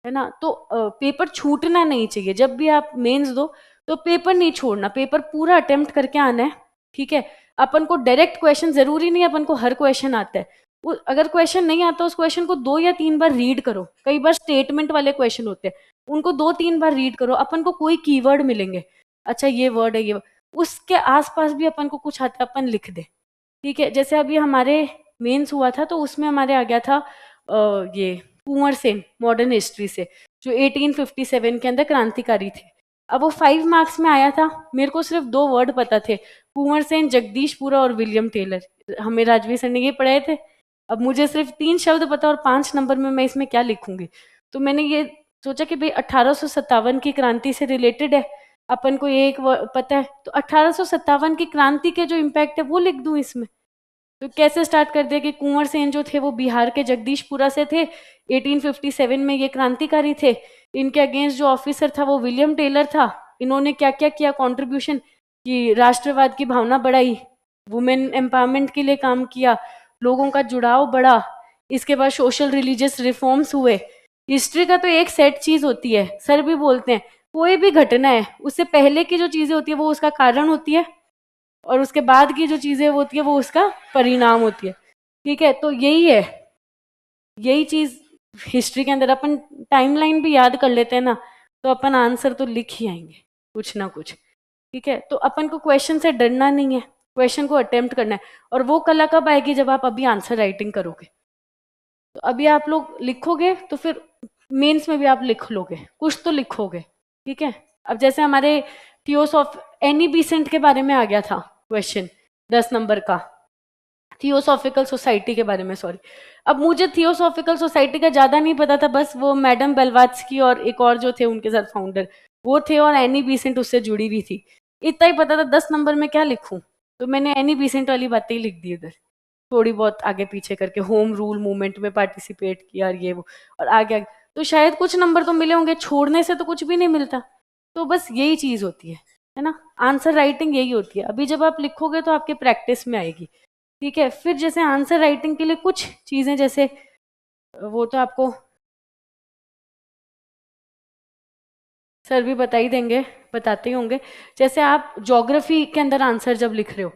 है ना। तो पेपर छूटना नहीं चाहिए। जब भी आप मेंस दो तो पेपर नहीं छोड़ना, पेपर पूरा अटेम्प्ट करके आना है, ठीक है। अपन को डायरेक्ट क्वेश्चन जरूरी नहीं अपन को हर क्वेश्चन आता है। अगर क्वेश्चन नहीं आता उस क्वेश्चन को 2 या 3 बार रीड करो। कई बार स्टेटमेंट वाले क्वेश्चन होते हैं, उनको 2-3 बार रीड करो। अपन को कोई कीवर्ड मिलेंगे, अच्छा ये वर्ड है, ये उसके आसपास भी अपन को कुछ आता है, अपन लिख दे, ठीक है। जैसे अभी हमारे मेंस हुआ था तो उसमें हमारे आ गया था ये कुंवर सेन मॉडर्न हिस्ट्री से, जो 1857 के अंदर क्रांतिकारी थे। अब वो 5 मार्क्स में आया था। मेरे को सिर्फ 2 वर्ड पता थे, कुंवर सेन, जगदीशपुरा और विलियम टेलर। हमें राजवीर सर ने ये पढ़ाए थे। अब मुझे सिर्फ 3 शब्द पता और 5 नंबर में मैं इसमें क्या लिखूंगी। तो मैंने ये सोचा कि भाई 1857 की क्रांति से रिलेटेड है, अपन को ये एक पता है, तो 1857 की क्रांति के जो इम्पैक्ट है वो लिख दूं इसमें। तो कैसे स्टार्ट कर दिया कि कुंवर सेन जो थे वो बिहार के जगदीशपुरा से थे, 1857 में ये क्रांतिकारी थे। इनके अगेंस्ट जो ऑफिसर था वो विलियम टेलर था। इन्होंने क्या क्या किया कंट्रीब्यूशन, कि राष्ट्रवाद की भावना बढ़ाई, वुमेन एम्पावरमेंट के लिए काम किया, लोगों का जुड़ाव बढ़ा। इसके बाद सोशल रिलीजियस रिफॉर्म्स हुए। हिस्ट्री का तो एक सेट चीज होती है, सर भी बोलते हैं कोई भी घटना है उससे पहले की जो चीजें होती है वो उसका कारण होती है, और उसके बाद की जो चीजें होती है वो उसका परिणाम होती है, ठीक है। तो यही है, यही चीज हिस्ट्री के अंदर। अपन टाइमलाइन भी याद कर लेते हैं ना तो अपन आंसर तो लिख ही आएंगे कुछ ना कुछ, ठीक है। तो अपन को क्वेश्चन से डरना नहीं है, क्वेश्चन को अटेम्प्ट करना है। और वो कला कब आएगी? जब आप अभी आंसर राइटिंग करोगे। तो अभी आप लोग लिखोगे तो फिर मेंस में भी आप लिख लोगे, कुछ तो लिखोगे, ठीक है। अब जैसे हमारे थियोसॉफ एनी बीसेंट के बारे में आ गया था क्वेश्चन 10 नंबर का, थियोसॉफिकल सोसाइटी के बारे में, सॉरी। अब मुझे थियोसॉफिकल सोसाइटी का ज्यादा नहीं पता था, बस वो मैडम बेलवात्स्की और एक और जो थे उनके साथ फाउंडर वो थे, और एनी बीसेंट उससे जुड़ी हुई थी। इतना ही पता था। 10 नंबर में क्या लिखूं, तो मैंने एनी बीसेंट वाली बातें ही लिख दी इधर, थोड़ी बहुत आगे पीछे करके, होम रूल मूवमेंट में पार्टिसिपेट किया और ये वो, और आगे आगे। तो शायद कुछ नंबर तो मिले होंगे, छोड़ने से तो कुछ भी नहीं मिलता। तो बस यही चीज होती है ना। आंसर राइटिंग यही होती है। अभी जब आप लिखोगे तो आपके प्रैक्टिस में आएगी, ठीक है। फिर जैसे आंसर राइटिंग के लिए कुछ चीजें, जैसे वो तो आपको सर भी बता ही देंगे, बताते ही होंगे। जैसे आप ज्योग्राफी के अंदर आंसर जब लिख रहे हो,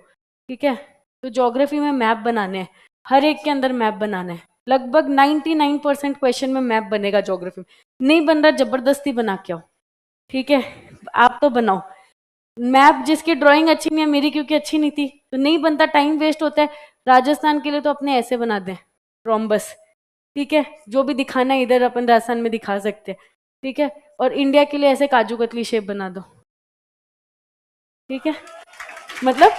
ठीक है, तो ज्योग्राफी में मैप बनाने हैं, हर एक के अंदर मैप बनाना है। लगभग 99% क्वेश्चन में मैप बनेगा ज्योग्राफी में। नहीं बन रहा, जबरदस्ती बना के आओ, ठीक है। आप तो बनाओ मैप। जिसकी ड्राइंग अच्छी नहीं है, मेरी क्योंकि अच्छी नहीं थी तो नहीं बनता, टाइम वेस्ट होता है। राजस्थान के लिए तो अपने ऐसे बना दें, रोम्बस, ठीक है। जो भी दिखाना है इधर अपन राजस्थान में दिखा सकते हैं, ठीक है। और इंडिया के लिए ऐसे काजू कतली शेप बना दो, ठीक है। मतलब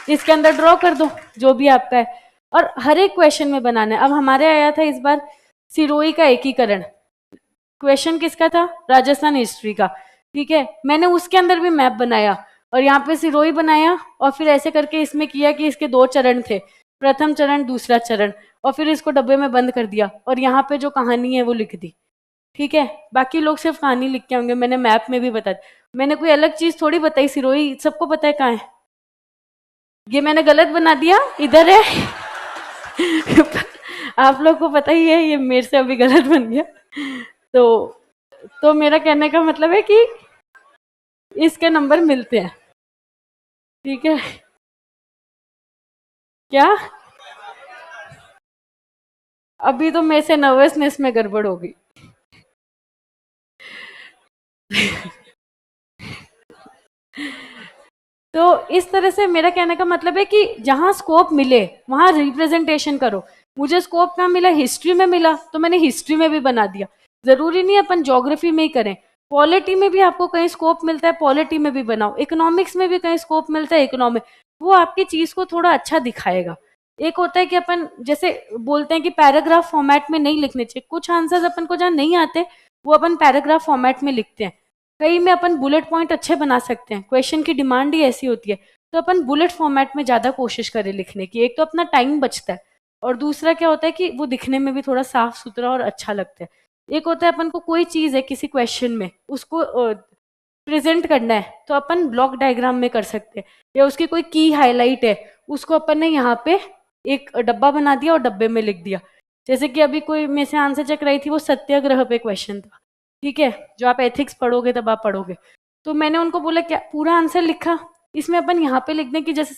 इसके अंदर ड्रॉ कर दो जो भी आपका है, और हर एक क्वेश्चन में बनाना है। अब हमारे आया था इस बार सिरोही का एकीकरण, क्वेश्चन किसका था? राजस्थान हिस्ट्री का, ठीक है। मैंने उसके अंदर भी मैप बनाया और यहाँ पे सिरोही बनाया, और फिर ऐसे करके इसमें किया कि इसके 2 चरण थे, प्रथम चरण दूसरा चरण, और फिर इसको डब्बे में बंद कर दिया और यहाँ पे जो कहानी है वो लिख दी। ठीक है, बाकी लोग सिर्फ कहानी लिख के होंगे, मैंने मैप में भी बता दी, मैंने कोई अलग चीज थोड़ी बताई। सिरोही सबको पता है कहाँ है, ये मैंने गलत बना दिया, इधर है। आप लोग को पता ही है, ये मेरे से अभी गलत बन गया। तो मेरा कहने का मतलब है कि इसके नंबर मिलते हैं, ठीक है। क्या अभी तो मेरे से नर्वसनेस में गड़बड़ होगी। तो इस तरह से मेरा कहने का मतलब है कि जहां स्कोप मिले वहां रिप्रेजेंटेशन करो। मुझे स्कोप कहाँ मिला, हिस्ट्री में मिला, तो मैंने हिस्ट्री में भी बना दिया। जरूरी नहीं अपन ज्योग्राफी में ही करें, पॉलिटी में भी आपको कहीं स्कोप मिलता है, पॉलिटी में भी बनाओ, इकोनॉमिक्स में भी कहीं स्कोप मिलता है, इकोनॉमिक, वो आपकी चीज को थोड़ा अच्छा दिखाएगा। एक होता है कि अपन जैसे बोलते हैं कि पैराग्राफ फॉर्मेट में नहीं लिखने चाहिए, कुछ आंसर्स अपन को जहाँ नहीं आते वो अपन पैराग्राफ फॉर्मेट में लिखते हैं, कई में अपन बुलेट पॉइंट अच्छे बना सकते हैं, क्वेश्चन की डिमांड ही ऐसी होती है, तो अपन बुलेट फॉर्मेट में ज्यादा कोशिश करें लिखने की। एक तो अपना टाइम बचता है, और दूसरा क्या होता है कि वो दिखने में भी थोड़ा साफ सुथरा और अच्छा लगता है। एक होता है अपन को कोई चीज है किसी क्वेश्चन में उसको प्रेजेंट करना है, तो अपन ब्लॉक डायग्राम में कर सकते हैं, या उसकी कोई की हाईलाइट है उसको अपन ने यहाँ पे एक डब्बा बना दिया और डब्बे में लिख दिया। जैसे कि अभी कोई में से आंसर चेक रही थी, वो सत्याग्रह पे क्वेश्चन था, ठीक है, जो आप एथिक्स पढ़ोगे तब आप पढ़ोगे। तो मैंने उनको बोला क्या पूरा आंसर लिखा, इसमें अपन यहाँ पे लिख दें कि जैसे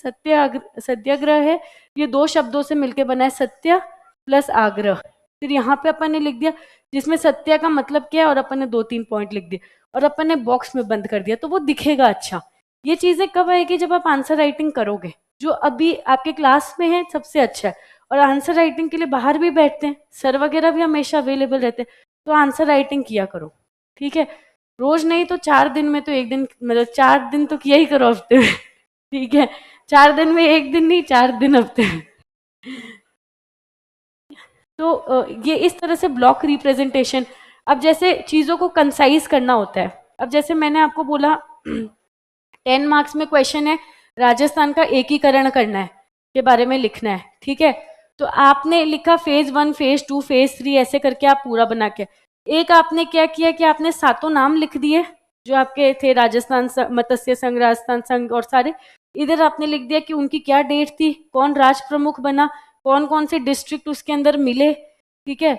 सत्याग्रह है, ये दो शब्दों से मिलकर बना है, सत्य प्लस आग्रह। फिर यहाँ पे अपन ने लिख दिया जिसमें सत्य का मतलब क्या है, और अपन ने 2-3 पॉइंट लिख दिए, और अपन ने बॉक्स में बंद कर दिया, तो वो दिखेगा अच्छा। ये चीजें कब आएगी, जब आप आंसर राइटिंग करोगे, जो अभी आपके क्लास में है सबसे अच्छा है। और आंसर राइटिंग के लिए बाहर भी बैठते हैं सर वगैरह, भी हमेशा अवेलेबल रहते हैं, तो आंसर राइटिंग किया करो, ठीक है। रोज नहीं तो 4 दिन में तो एक दिन, मतलब 4 दिन तो किया ही करो हफ्ते में। ठीक है, 4 दिन में एक दिन नहीं, 4 दिन हफ्ते में। तो ये इस तरह से ब्लॉक रिप्रेजेंटेशन। अब जैसे चीजों को कंसाइज करना होता है, अब जैसे मैंने आपको बोला 10 मार्क्स में क्वेश्चन है, राजस्थान का एकीकरण करना है के बारे में लिखना है, ठीक है। तो आपने लिखा फेज 1, फेज 2, फेज 3, ऐसे करके आप पूरा बना के, एक आपने क्या किया कि आपने सातों नाम लिख दिए जो आपके थे, राजस्थान मत्स्य संघ, राजस्थान संघ और सारे, इधर आपने लिख दिया कि उनकी क्या डेट थी, कौन राष्ट्र प्रमुख बना, कौन कौन से डिस्ट्रिक्ट उसके अंदर मिले, ठीक है,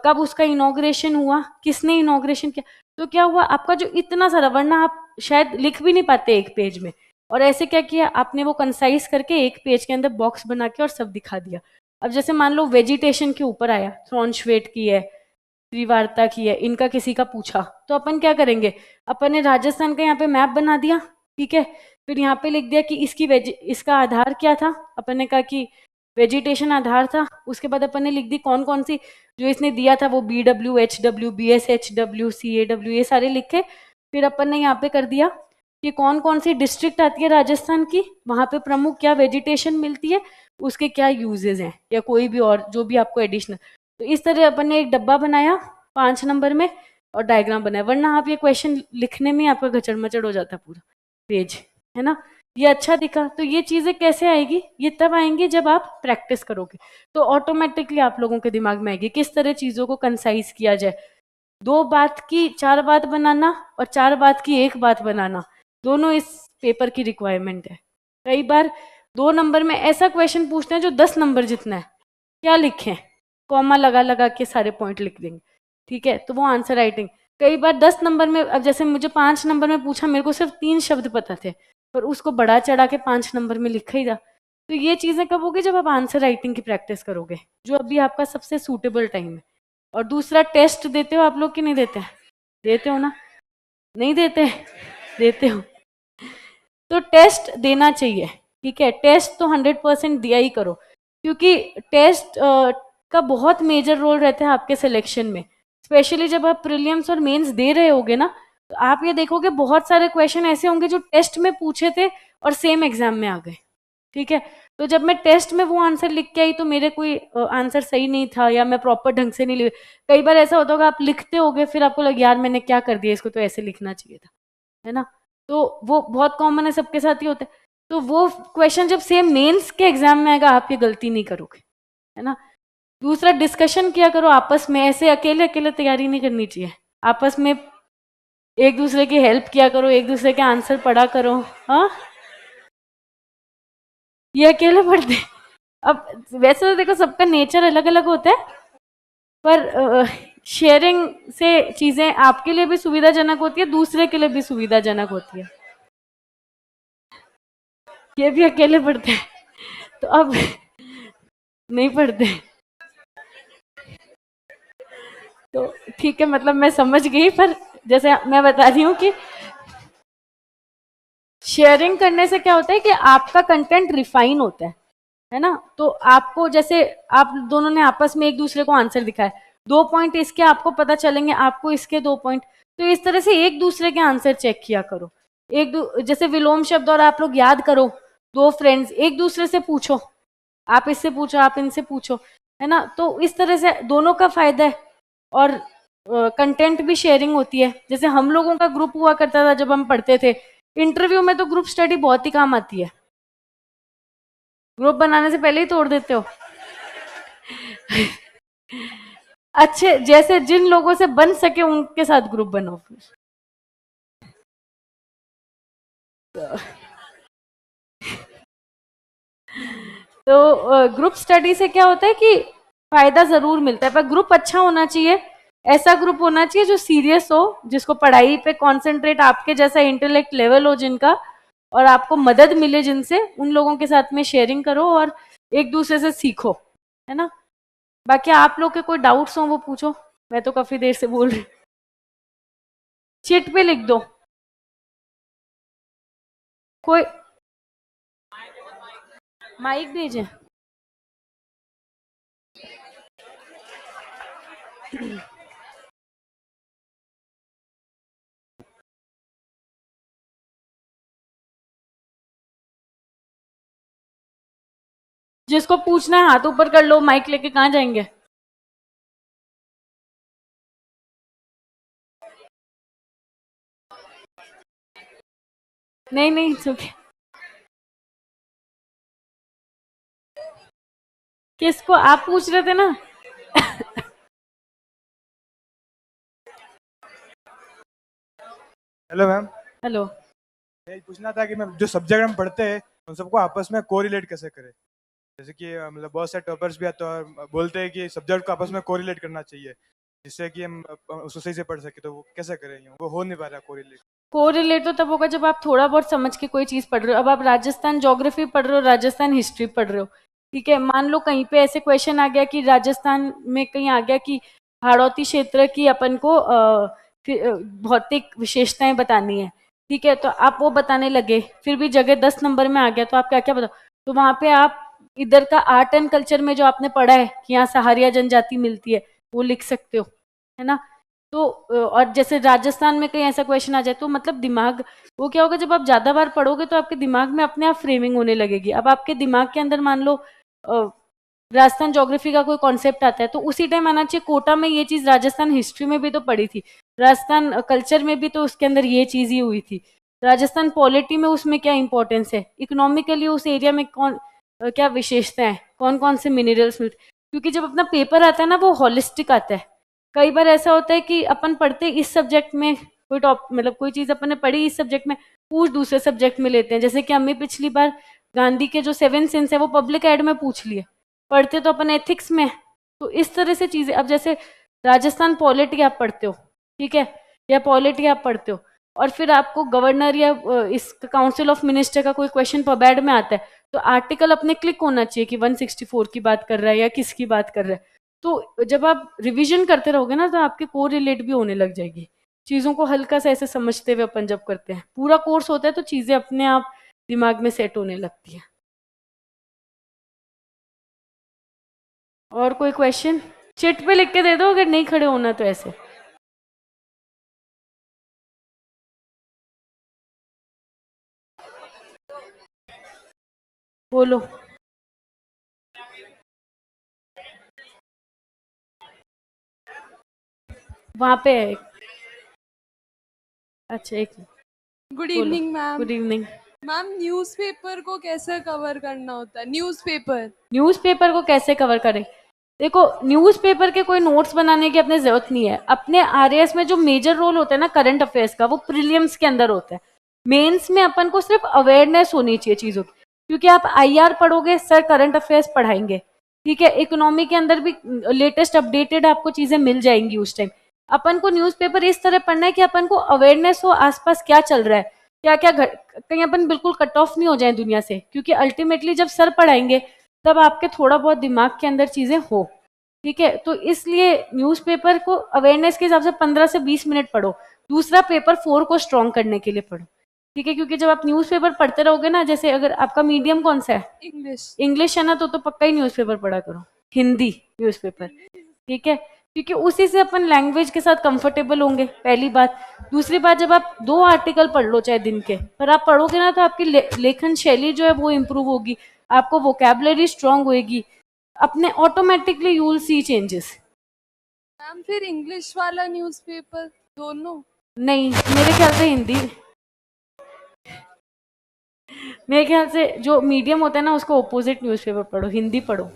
कब उसका इनॉग्रेशन हुआ, किसने इनॉग्रेशन किया। तो क्या हुआ आपका जो इतना सारा, वरना आप शायद लिख भी नहीं पाते एक पेज में, और ऐसे क्या किया आपने, वो कंसाइज करके एक पेज के अंदर बॉक्स बना के और सब दिखा दिया। अब जैसे मान लो वेजिटेशन के ऊपर आया, थ्रॉनश्वेट की है, त्रिवार्ता की है, इनका किसी का पूछा, तो अपन क्या करेंगे, अपन ने राजस्थान का यहाँ पे मैप बना दिया, ठीक है। फिर यहाँ पे लिख दिया कि इसका आधार क्या था, अपन ने कहा कि वेजिटेशन आधार था। उसके बाद अपन ने लिख दी कौन कौन सी जो इसने दिया था, वो BWHW, BSHW, CAW, ये सारे लिखे। फिर अपन ने यहाँ पे कर दिया कि कौन कौन सी डिस्ट्रिक्ट आती है राजस्थान की, वहां पे प्रमुख क्या वेजिटेशन मिलती है, उसके क्या यूजेस हैं, या कोई भी और जो भी आपको एडिशनल। तो इस तरह अपन ने एक डब्बा बनाया 5 नंबर में, और डायग्राम बनाया, वरना आप ये क्वेश्चन लिखने में आपका गचड़ मचड़ हो जाता पूरा पेज, है ना। ये अच्छा दिखा, तो ये चीजें कैसे आएगी, ये तब आएंगी जब आप प्रैक्टिस करोगे, तो ऑटोमेटिकली आप लोगों के दिमाग में आएगी किस तरह चीजों को कंसाइज किया जाए। 2 बात की 4 बात बनाना और 4 बात की 1 बात बनाना, दोनों इस पेपर की रिक्वायरमेंट है। कई बार 2 नंबर में ऐसा क्वेश्चन पूछते हैं जो 10 नंबर जितना है, क्या लिखें, कॉमा लगा लगा के सारे पॉइंट लिख देंगे, ठीक है, तो वो आंसर राइटिंग। कई बार 10 नंबर में, अब जैसे मुझे 5 नंबर में पूछा, मेरे को सिर्फ 3 शब्द पता थे, पर उसको बढ़ा चढ़ा के 5 नंबर में लिखा ही था। तो ये चीजें कब होगी, जब आप आंसर राइटिंग की प्रैक्टिस करोगे, जो अभी आपका सबसे सूटेबल टाइम है। और दूसरा, टेस्ट देते हो आप लोग कि नहीं देते, देते हो ना, नहीं देते, देते हो, तो टेस्ट देना चाहिए, ठीक है। टेस्ट तो 100% दिया ही करो, क्योंकि टेस्ट का बहुत मेजर रोल रहता है आपके सिलेक्शन में। स्पेशली जब आप प्रीलिम्स और मेंस दे रहे होगे ना, तो आप ये देखोगे बहुत सारे क्वेश्चन ऐसे होंगे जो टेस्ट में पूछे थे और सेम एग्जाम में आ गए, ठीक है। तो जब मैं टेस्ट में वो आंसर लिख के आई, तो मेरे कोई आंसर सही नहीं था, या मैं प्रॉपर ढंग से नहीं लिख, कई बार ऐसा होता होगा आप लिखते होगे, फिर आपको लगे यार मैंने क्या कर दिया, इसको तो ऐसे लिखना चाहिए था, है ना। तो वो बहुत कॉमन है, सबके साथ ही होता है। तो वो क्वेश्चन जब सेम मेंस के एग्जाम में आएगा, आप ये गलती नहीं करोगे, है ना। दूसरा डिस्कशन किया करो आपस में, ऐसे अकेले अकेले तैयारी नहीं करनी चाहिए। आपस में एक दूसरे की हेल्प किया करो, एक दूसरे के आंसर पढ़ा करो। हाँ, ये अकेले पढ़ते हैं। अब वैसे तो देखो सबका नेचर अलग अलग होता है, पर शेयरिंग से चीजें आपके लिए भी सुविधाजनक होती है, दूसरे के लिए भी सुविधाजनक होती है। ये भी अकेले पढ़ते हैं, तो अब नहीं पढ़ते। तो ठीक है, मतलब मैं समझ गई, पर जैसे मैं बता रही हूँ कि शेयरिंग करने से क्या होता है कि आपका कंटेंट रिफाइन होता है ना। तो आपको जैसे आप दोनों ने आपस में एक दूसरे को आंसर दिखाए, 2 पॉइंट इसके आपको पता चलेंगे, आपको इसके 2 पॉइंट, तो इस तरह से एक दूसरे के आंसर चेक किया करो। जैसे विलोम शब्द और आप लोग याद करो, दो फ्रेंड्स एक दूसरे से पूछो, आप इससे पूछो आप इनसे पूछो, है ना। तो इस तरह से दोनों का फायदा है, और कंटेंट भी शेयरिंग होती है। जैसे हम लोगों का ग्रुप हुआ करता था जब हम पढ़ते थे, इंटरव्यू में तो ग्रुप स्टडी बहुत ही काम आती है। ग्रुप बनाने से पहले ही तोड़ देते हो। अच्छे जैसे जिन लोगों से बन सके उनके साथ ग्रुप बनाओ फिर। तो ग्रुप स्टडी से क्या होता है कि फायदा जरूर मिलता है, पर ग्रुप अच्छा होना चाहिए। ऐसा ग्रुप होना चाहिए जो सीरियस हो, जिसको पढ़ाई पे कंसंट्रेट, आपके जैसा इंटेलेक्ट लेवल हो जिनका, और आपको मदद मिले जिनसे, उन लोगों के साथ में शेयरिंग करो और एक दूसरे से सीखो, है ना। बाकी आप लोग के कोई डाउट्स हो वो पूछो, मैं तो काफी देर से बोल रही हूँ। चिट पे लिख दो कोई। माइक भेजे, जिसको पूछना है हाथ ऊपर कर लो, माइक लेके कहाँ जाएंगे। नहीं नहीं सुखे, किसको आप पूछ रहे थे ना। Hello ma'am, hello. यही पूछना था कि मैम जो सब्जेक्ट हम पढ़ते हैं उन सबको आपस में कोरिलेट कैसे करें। जैसे कि मतलब बहुत से टॉपर्स भी आते हैं और बोलते हैं कि सब्जेक्ट को आपस में कोरिलेट करना चाहिए जिससे कि हम उसको सही से पढ़ सके, तो वो कैसे करें, वो हो नहीं पा रहा कोरिलेट। कोरिलेट तो तब होगा जब आप थोड़ा बहुत समझ के कोई चीज पढ़ रहे हो। अब आप राजस्थान ज्योग्राफी पढ़ रहे हो, राजस्थान हिस्ट्री पढ़ रहे हो, ठीक है। मान लो कहीं पे ऐसे क्वेश्चन आ गया कि राजस्थान में कहीं आ गया कि हाड़ौती क्षेत्र की अपन को भौतिक विशेषताएं बतानी है, ठीक है। तो आप वो बताने लगे, फिर भी जगह 10 नंबर में आ गया, तो आप क्या क्या बताओ। तो वहां पे आप इधर का आर्ट एंड कल्चर में जो आपने पढ़ा है कि यहाँ सहारिया जनजाति मिलती है, वो लिख सकते हो, है ना। तो और जैसे राजस्थान में कहीं ऐसा क्वेश्चन आ जाए, तो मतलब दिमाग, वो क्या होगा जब आप ज्यादा बार पढ़ोगे तो आपके दिमाग में अपने आप फ्रेमिंग होने लगेगी। अब आपके दिमाग के अंदर मान लो राजस्थान ज्योग्राफी का कोई कॉन्सेप्ट आता है, तो उसी टाइम आना चाहिए कोटा में ये चीज राजस्थान हिस्ट्री में भी तो पढ़ी थी, राजस्थान कल्चर में भी तो उसके अंदर ये चीज ही हुई थी, राजस्थान पॉलिटी में उसमें क्या इंपॉर्टेंस है, इकोनॉमिकली उस एरिया में कौन क्या विशेषता है, कौन कौन से मिनरल्स मिलते। क्योंकि जब अपना पेपर आता है ना वो होलिस्टिक आता है। कई बार ऐसा होता है कि अपन पढ़ते इस सब्जेक्ट में कोई टॉप, मतलब कोई चीज अपन ने पढ़ी इस सब्जेक्ट में, पूछ दूसरे सब्जेक्ट में लेते हैं। जैसे कि हमें पिछली बार गांधी के जो 7 सेंस है वो पब्लिक एड में पूछ लिए, पढ़ते तो अपन एथिक्स में। तो इस तरह से चीजें, अब जैसे राजस्थान पॉलिटी आप पढ़ते हो, ठीक है, या पॉलिटी आप पढ़ते हो, और फिर आपको गवर्नर या इस काउंसिल ऑफ मिनिस्टर का कोई क्वेश्चन पबैड में आता है, तो आर्टिकल अपने क्लिक होना चाहिए कि 164 की बात कर रहा है या किसकी बात कर रहा है। तो जब आप रिवीजन करते रहोगे ना तो आपके को रिलेट भी होने लग जाएगी चीजों को, हल्का सा ऐसे समझते हुए अपन जब करते हैं, पूरा कोर्स होता है तो चीजें अपने आप दिमाग में सेट होने लगती है। और कोई क्वेश्चन चिट पे लिख के दे दो, अगर नहीं खड़े होना तो ऐसे बोलो। वहां पे है अच्छा एक गुड बोलो। Evening ma'am. Good evening. Ma'am newspaper को कैसे कवर करना होता है? न्यूज़पेपर। न्यूज़पेपर को कैसे कवर करें। देखो न्यूज़पेपर के कोई नोट्स बनाने की अपने जरूरत नहीं है। अपने आरएएस में जो मेजर रोल होता है ना करंट अफेयर्स का, वो प्रीलिम्स के अंदर होता है। मेंस में अपन को सिर्फ अवेयरनेस होनी चाहिए चीजों की, क्योंकि आप आईआर पढ़ोगे, सर करंट अफेयर्स पढ़ाएंगे, ठीक है। इकोनॉमी के अंदर भी लेटेस्ट अपडेटेड आपको चीजें मिल जाएंगी उस टाइम। अपन को न्यूज़पेपर इस तरह पढ़ना है कि अपन को अवेयरनेस हो आसपास क्या चल रहा है, क्या क्या कहीं अपन बिल्कुल कट ऑफ नहीं हो जाए दुनिया से, क्योंकि अल्टीमेटली जब सर पढ़ाएंगे तब आपके थोड़ा बहुत दिमाग के अंदर चीजें हो, ठीक है। तो इसलिए न्यूज़पेपर को अवेयरनेस के हिसाब से 15 से 20 मिनट पढ़ो। दूसरा पेपर 4 को स्ट्रॉन्ग करने के लिए पढ़ो, ठीक है। क्योंकि जब आप न्यूज़पेपर पढ़ते रहोगे ना, जैसे अगर आपका मीडियम कौन सा है, इंग्लिश। इंग्लिश है ना, तो पक्का ही न्यूज़पेपर पढ़ा करो, हिंदी न्यूज़पेपर, ठीक है। क्योंकि उसी से अपन लैंग्वेज के साथ कंफर्टेबल होंगे, पहली बात। दूसरी बात, जब आप 2 आर्टिकल पढ़ लो चाहे दिन के, पर आप पढ़ोगे ना तो आपकी लेखन शैली जो है वो इम्प्रूव होगी, आपको वोकैबुलरी स्ट्रांग होएगी, अपने automatically you will see changes. Ma'am फिर इंग्लिश वाला न्यूज़पेपर दोनों? नहीं, मेरे ख्याल से हिंदी, मेरे ख्याल से जो मीडियम होता है ना उसको ऑपोजिट न्यूज़पेपर पढ़ो, हिंदी पढ़ो।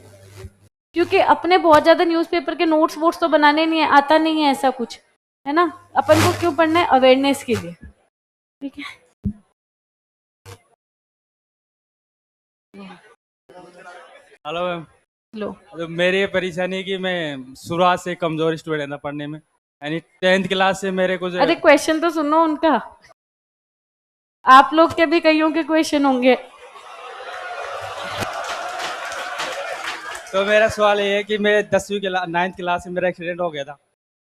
क्योंकि अपने बहुत ज्यादा न्यूज़पेपर के नोट्स वोट्स तो बनाने नहीं है, आता नहीं है ऐसा कुछ, है ना। अपन को क्यों पढ़ना है, अवेयरनेस के लिए, ठीक है। Hello ma'am. लो, तो मेरी ये परेशानी है कि मैं शुरुआत से कमजोर स्टूडेंट था पढ़ने में, यानी 10th क्लास से मेरे को अरे क्वेश्चन तो सुनो उनका, आप लोग के भी कईयों के क्वेश्चन होंगे। तो मेरा सवाल ये है कि मेरे 10वीं क्लास 9th क्लास में मेरा एक्सीडेंट हो गया था।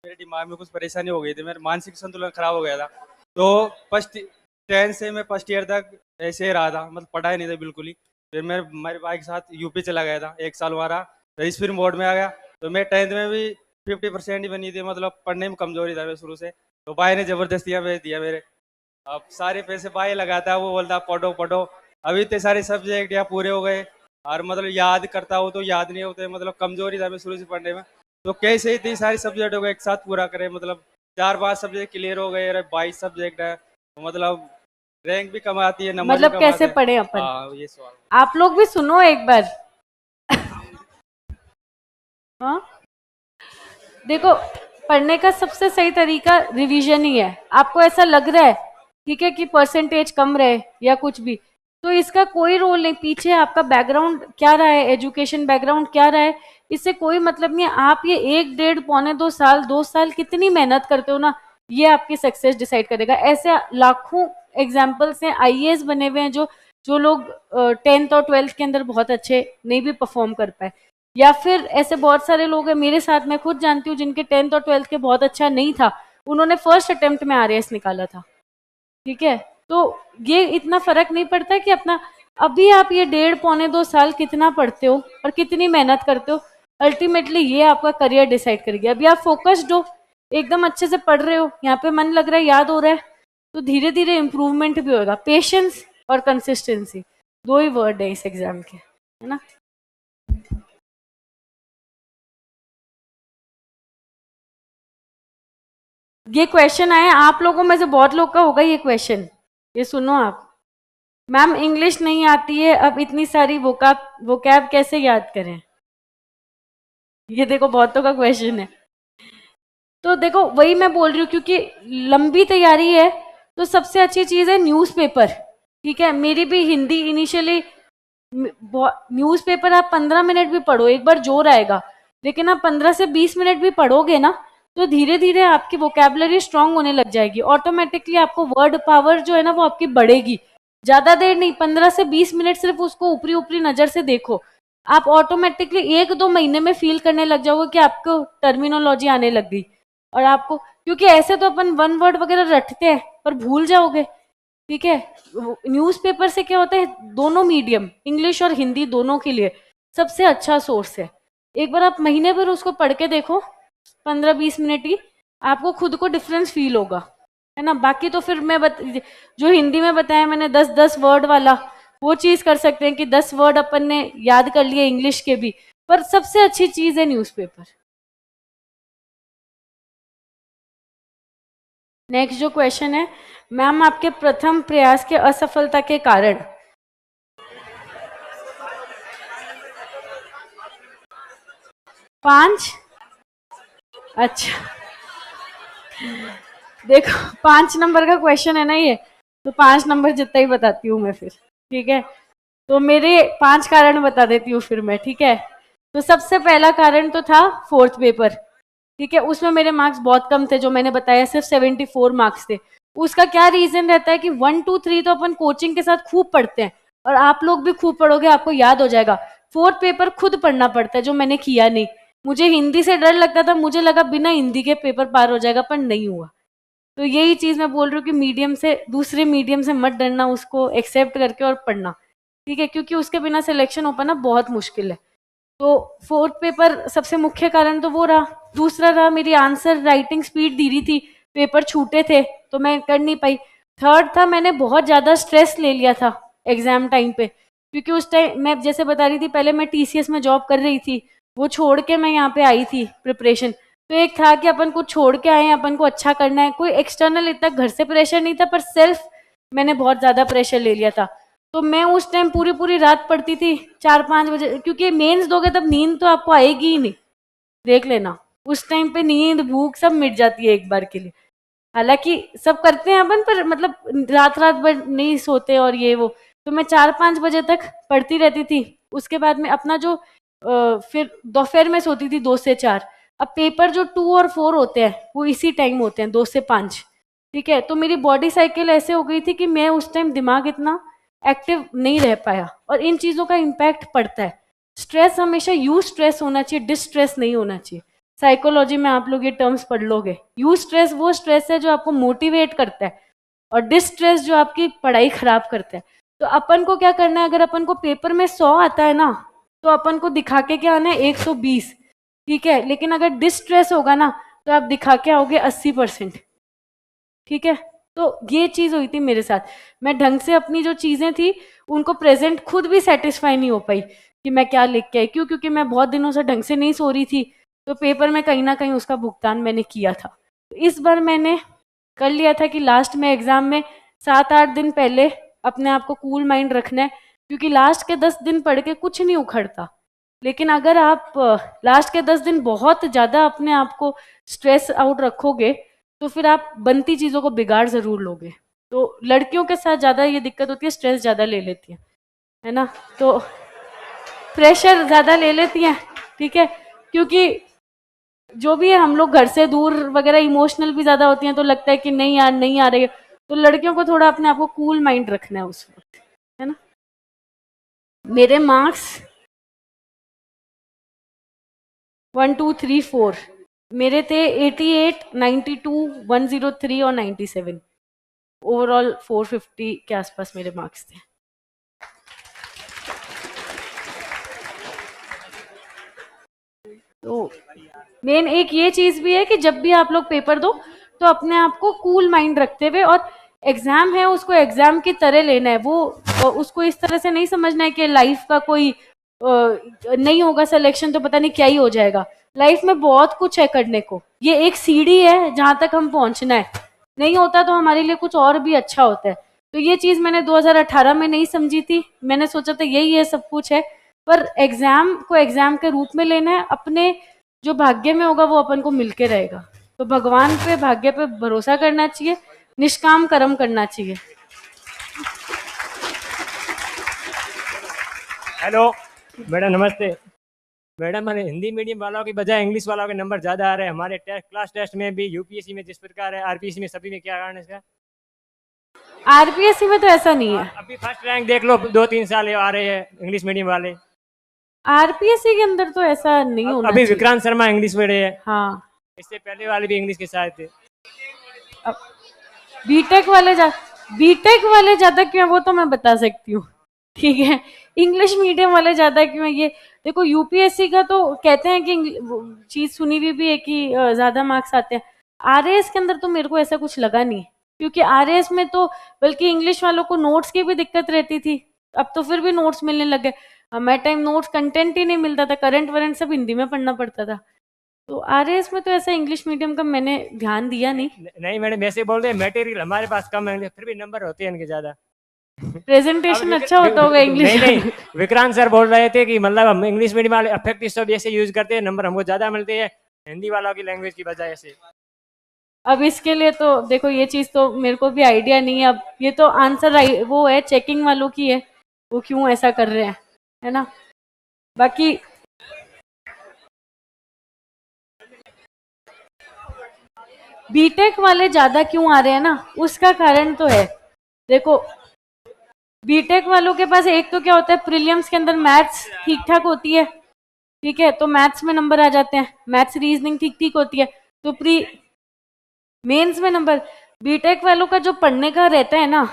मेरे दिमाग में कुछ परेशानी हो गई थी, मेरा मानसिक संतुलन खराब हो गया था। तो फर्स्ट 10 से मैं फर्स्ट ईयर तक ऐसे ही रहा था, मतलब पढ़ा ही नहीं था बिल्कुल ही। फिर मैं मेरे भाई के साथ यूपी चला गया था, 1 साल वहाँ रहा, रईस फिर बोर्ड में आ गया। तो मैं 10th में भी 50% ही बनी थी, मतलब पढ़ने में कमजोरी था मैं शुरू से। तो भाई ने जबरदस्तियाँ भेज दिया मेरे। अब सारे पैसे भाई लगाता है, वो बोलता पढ़ो पढ़ो। अभी इतने सारे सब्जेक्ट यहाँ पूरे हो गए, और मतलब याद करता हूँ तो याद नहीं होते, मतलब कमजोरी था मैं शुरू से पढ़ने में। तो कैसे इतनी सारी सब्जेक्ट हो गए एक साथ पूरा करें, मतलब 4-5 सब्जेक्ट क्लियर हो गए, 22 सब्जेक्ट है, तो मतलब रैंक भी कम आती है, नंबर मतलब भी कम कैसे आते हैं। पढ़े अपन, हाँ ये सवाल। आप लोग भी सुनो एक बार। हाँ, देखो पढ़ने का सबसे सही तरीका रिवीजन ही है। आपको ऐसा लग रहा है, ठीक है, कि परसेंटेज कम रहे या कुछ भी, तो इसका कोई रोल नहीं, पीछे आपका बैकग्राउंड क्या रहा है, एजुकेशन बैकग्राउंड क्या रहा है, इससे कोई मतलब नहीं है। आप ये 1 डेढ़ पौने 2 साल 2 साल कितनी मेहनत करते हो ना, ये आपकी सक्सेस डिसाइड करेगा। ऐसे लाखों एग्जाम्पल्स हैं, आईएएस बने हुए हैं जो जो लोग 10th और 12th के अंदर बहुत अच्छे नहीं भी परफॉर्म कर पाए, या फिर ऐसे बहुत सारे लोग हैं मेरे साथ, मैं खुद जानती हूँ जिनके 10th और 12th के बहुत अच्छा नहीं था, उन्होंने फर्स्ट अटेम्प्ट में आरएएस निकाला था, ठीक है। तो ये इतना फर्क नहीं पड़ता कि अपना, अभी आप ये डेढ़ पौने 2 साल कितना पढ़ते हो और कितनी मेहनत करते हो, अल्टीमेटली ये आपका करियर डिसाइड करेगी। अभी आप फोकस्ड हो, एकदम अच्छे से पढ़ रहे हो, यहाँ पे मन लग रहा है, याद हो रहा है, तो धीरे धीरे इम्प्रूवमेंट भी होगा। पेशेंस और कंसिस्टेंसी 2 ही वर्ड है इस एग्जाम के, है ना। ये क्वेश्चन आए आप लोगों में से बहुत लोग का होगा ये क्वेश्चन, ये सुनो आप। मैम इंग्लिश नहीं आती है, अब इतनी सारी वोकैब कैसे याद करें, ये देखो बहुतों का क्वेश्चन है। तो देखो वही मैं बोल रही हूँ, क्योंकि लंबी तैयारी है तो सबसे अच्छी चीज है न्यूज़पेपर, ठीक है। मेरी भी हिंदी इनिशियली, न्यूज़पेपर आप 15 मिनट भी पढ़ो एक बार जोर आएगा, लेकिन आप 15 से 20 मिनट भी पढ़ोगे ना तो धीरे धीरे आपकी वोकैबुलरी स्ट्रांग होने लग जाएगी, ऑटोमेटिकली आपको वर्ड पावर जो है ना वो आपकी बढ़ेगी। ज्यादा देर नहीं, 15 से 20 मिनट सिर्फ उसको ऊपरी ऊपरी नजर से देखो, आप ऑटोमेटिकली 1-2 महीने में फील करने लग जाओगे कि आपको टर्मिनोलॉजी आने लग गई। और आपको, क्योंकि ऐसे तो अपन 1 वर्ड वगैरह रटते हैं पर भूल जाओगे, ठीक है। न्यूज़पेपर से क्या होता है, दोनों मीडियम इंग्लिश और हिंदी दोनों के लिए सबसे अच्छा सोर्स है। एक बार आप महीने भर उसको पढ़ के देखो, 15-20 मिनट ही, आपको खुद को डिफरेंस फील होगा, है ना। बाकी तो फिर मैं जो हिंदी में बताया मैंने 10-10 वर्ड वाला, वो चीज कर सकते हैं कि 10 वर्ड अपन ने याद कर लिए इंग्लिश के भी, पर सबसे अच्छी चीज है न्यूज़पेपर। नेक्स्ट जो क्वेश्चन है, मैम आपके प्रथम प्रयास के असफलता के कारण। 5? अच्छा, देखो 5 नंबर का क्वेश्चन है ना ये, तो 5 नंबर जितना ही बताती हूँ मैं फिर, ठीक है। तो मेरे 5 कारण बता देती हूँ फिर मैं, ठीक है। तो सबसे पहला कारण तो था फोर्थ पेपर, ठीक है। उसमें मेरे मार्क्स बहुत कम थे, जो मैंने बताया सिर्फ 74 मार्क्स थे। उसका क्या रीजन रहता है कि 1 2 3 तो अपन कोचिंग के साथ खूब पढ़ते हैं, और आप लोग भी खूब पढ़ोगे, आपको याद हो जाएगा। फोर्थ पेपर खुद पढ़ना पड़ता है, जो मैंने किया नहीं। मुझे हिंदी से डर लगता था, मुझे लगा बिना हिंदी के पेपर पार हो जाएगा, पर नहीं हुआ। तो यही चीज मैं बोल रही हूँ कि मीडियम से, दूसरे मीडियम से मत डरना, उसको एक्सेप्ट करके और पढ़ना, ठीक है, क्योंकि उसके बिना सिलेक्शन हो पाना बहुत मुश्किल है। तो फोर्थ पेपर सबसे मुख्य कारण तो वो रहा। दूसरा रहा मेरी आंसर राइटिंग स्पीड धीरी थी, पेपर छूटे थे तो मैं कर नहीं पाई। थर्ड था मैंने बहुत ज्यादा स्ट्रेस ले लिया था एग्जाम टाइम पे, क्योंकि उस टाइम मैं जैसे बता रही थी पहले, मैं टीसीएस में जॉब कर रही थी, वो छोड़ के मैं यहाँ पे आई थी प्रिपरेशन। तो एक था कि अपन को छोड़ के आए हैं, अपन को अच्छा करना है, कोई एक्सटर्नल इतना घर से प्रेशर नहीं था, पर सेल्फ मैंने बहुत ज्यादा प्रेशर ले लिया था। तो मैं उस टाइम पूरी पूरी रात पढ़ती थी, 4 5 बजे, क्योंकि मेंस दोगे तब नींद तो आपको आएगी ही नहीं, देख लेना। उस टाइम पे नींद भूख सब मिट जाती है एक बार के लिए। हालांकि सब करते हैं अपन, पर मतलब रात रात भर नहीं सोते और ये वो। तो मैं 4 5 बजे तक पढ़ती रहती थी। उसके बाद में अपना जो फिर दोपहर में सोती थी 2 से 4। अब पेपर जो 2 और 4 होते हैं वो इसी टाइम होते हैं, 2 से 5, ठीक है। तो मेरी बॉडी साइकिल ऐसे हो गई थी कि मैं उस टाइम दिमाग इतना एक्टिव नहीं रह पाया, और इन चीजों का इम्पैक्ट पड़ता है। स्ट्रेस हमेशा यू स्ट्रेस होना चाहिए, डिस्ट्रेस नहीं होना चाहिए। साइकोलॉजी में आप लोग ये टर्म्स पढ़ लोगे। यू स्ट्रेस वो स्ट्रेस है जो आपको मोटिवेट करता है, और डिस्ट्रेस जो आपकी पढ़ाई खराब करता है। तो अपन को क्या करना है, अगर अपन को पेपर में 100 आता है ना, तो अपन को दिखा के क्या आना है 120, ठीक है। लेकिन अगर डिस्ट्रेस होगा ना, तो आप दिखा के आओगे 80%, ठीक है। तो ये चीज हुई थी मेरे साथ। मैं ढंग से अपनी जो चीजें थी उनको प्रेजेंट खुद भी सेटिस्फाई नहीं हो पाई कि मैं क्या लिख के आई। क्यों? क्योंकि मैं बहुत दिनों से ढंग से नहीं सो रही थी, तो पेपर में कहीं ना कहीं उसका भुगतान मैंने किया था। तो इस बार मैंने कर लिया था कि लास्ट में एग्जाम में 7 8 दिन पहले अपने आप को कूल माइंड रखना है, क्योंकि लास्ट के 10 दिन पढ़ के कुछ नहीं उखड़ता। लेकिन अगर आप लास्ट के 10 दिन बहुत ज्यादा अपने आप को स्ट्रेस आउट रखोगे, तो फिर आप बनती चीजों को बिगाड़ जरूर लोगे। तो लड़कियों के साथ ज्यादा ये दिक्कत होती है, स्ट्रेस ज्यादा ले लेती है ना, तो प्रेशर ज्यादा ले लेती हैं, ठीक है। क्योंकि जो भी है, हम लोग घर से दूर वगैरह इमोशनल भी ज्यादा होती हैं, तो लगता है कि नहीं यार नहीं आ रही है। तो लड़कियों को थोड़ा अपने आप को कूल माइंड रखना है उस वक्त, है ना। मेरे मार्क्स 1 2 3 4 मेरे थे 88 92 103 और 97। ओवरऑल 450 के आसपास मेरे मार्क्स थे। तो मेन एक ये चीज भी है कि जब भी आप लोग पेपर दो, तो अपने आप को कूल माइंड रखते हुए, और एग्जाम है उसको एग्जाम की तरह लेना है। वो उसको इस तरह से नहीं समझना है कि लाइफ का कोई नहीं होगा सिलेक्शन तो पता नहीं क्या ही हो जाएगा। लाइफ में बहुत कुछ है करने को, ये एक सीढ़ी है जहां तक हम पहुंचना है। नहीं होता तो हमारे लिए कुछ और भी अच्छा होता है। तो ये चीज मैंने 2018 में नहीं समझी थी। मैंने सोचा था यही है सब कुछ है, पर एग्जाम को एग्जाम के रूप में लेना है। अपने जो भाग्य में होगा वो अपन को मिलके रहेगा। तो भगवान पे, भाग्य पे भरोसा करना चाहिए, निष्काम कर्म करना चाहिए। हेलो मैडम, नमस्ते मैडम। हमारे हिंदी मीडियम वालों की बजाय इंग्लिश वालों के नंबर ज़्यादा आ रहे हैं हमारे क्लास टेस्ट में भी, यूपीएससी में जिस प्रकार है, आरपीएससी में, सभी में। क्या कारण है इसका? आरपीएससी में तो ऐसा नहीं है। अभी फर्स्ट रैंक देख लो, 2 3 साल आ रहे हैं इंग्लिश मीडियम वाले। आरपीएससी के अंदर तो ऐसा नहीं होना अभी चाहिए। विक्रांत शर्मा इंग्लिश पढ़े हैं, हाँ, इससे पहले वाले भी इंग्लिश के साथ थे। बीटेक वाले ज्यादा क्यों है वो तो मैं बता सकती हूँ, ठीक है। इंग्लिश मीडियम वाले ज्यादा क्यों है ये देखो। यूपीएससी का तो कहते हैं कि चीज सुनी हुई भी है कि ज्यादा मार्क्स आते हैं। आरएएस के अंदर तो मेरे को ऐसा कुछ लगा नहीं, क्योंकि आरएएस में तो बल्कि इंग्लिश वालों को नोट्स की भी दिक्कत रहती थी। अब तो फिर भी नोट्स मिलने लगे। हमारे टाइम नोट्स कंटेंट ही नहीं मिलता था, करंट वरेंट सब हिंदी में पढ़ना पड़ता था। तो आरएएस में तो ऐसा इंग्लिश मीडियम का मैंने ध्यान दिया नहीं। नहीं मैडम, ऐसे बोल रहे हैं मटेरियल हमारे पास कम है, फिर भी नंबर होते हैं इनके ज़्यादा। प्रेजेंटेशन अब अच्छा होता होगा इंग्लिश नहीं नहीं, विक्रांत सर बोल रहे थे कि मतलब हम इंग्लिश मीडियम वाले अफेक्टिव शब्द ऐसे यूज करते हैं, नंबर हमको ज्यादा मिलते हैं हिंदी वालों की लैंग्वेज की बजाय से। अब इसके लिए तो देखो, ये चीज तो मेरे को भी आइडिया नहीं है। अब ये तो आंसर वो है चेकिंग वालों की है, वो क्यों ऐसा कर रहे हैं, है ना। बाकी बीटेक वाले ज्यादा क्यों आ रहे हैं ना, उसका कारण तो है। देखो, बीटेक वालों के पास एक तो क्या होता है, प्रीलिम्स के अंदर मैथ्स ठीक ठाक होती है, ठीक है, तो मैथ्स में नंबर आ जाते हैं, मैथ्स रीजनिंग ठीक ठीक होती है, तो प्री मेंस में नंबर। बीटेक वालों का जो पढ़ने का रहता है ना,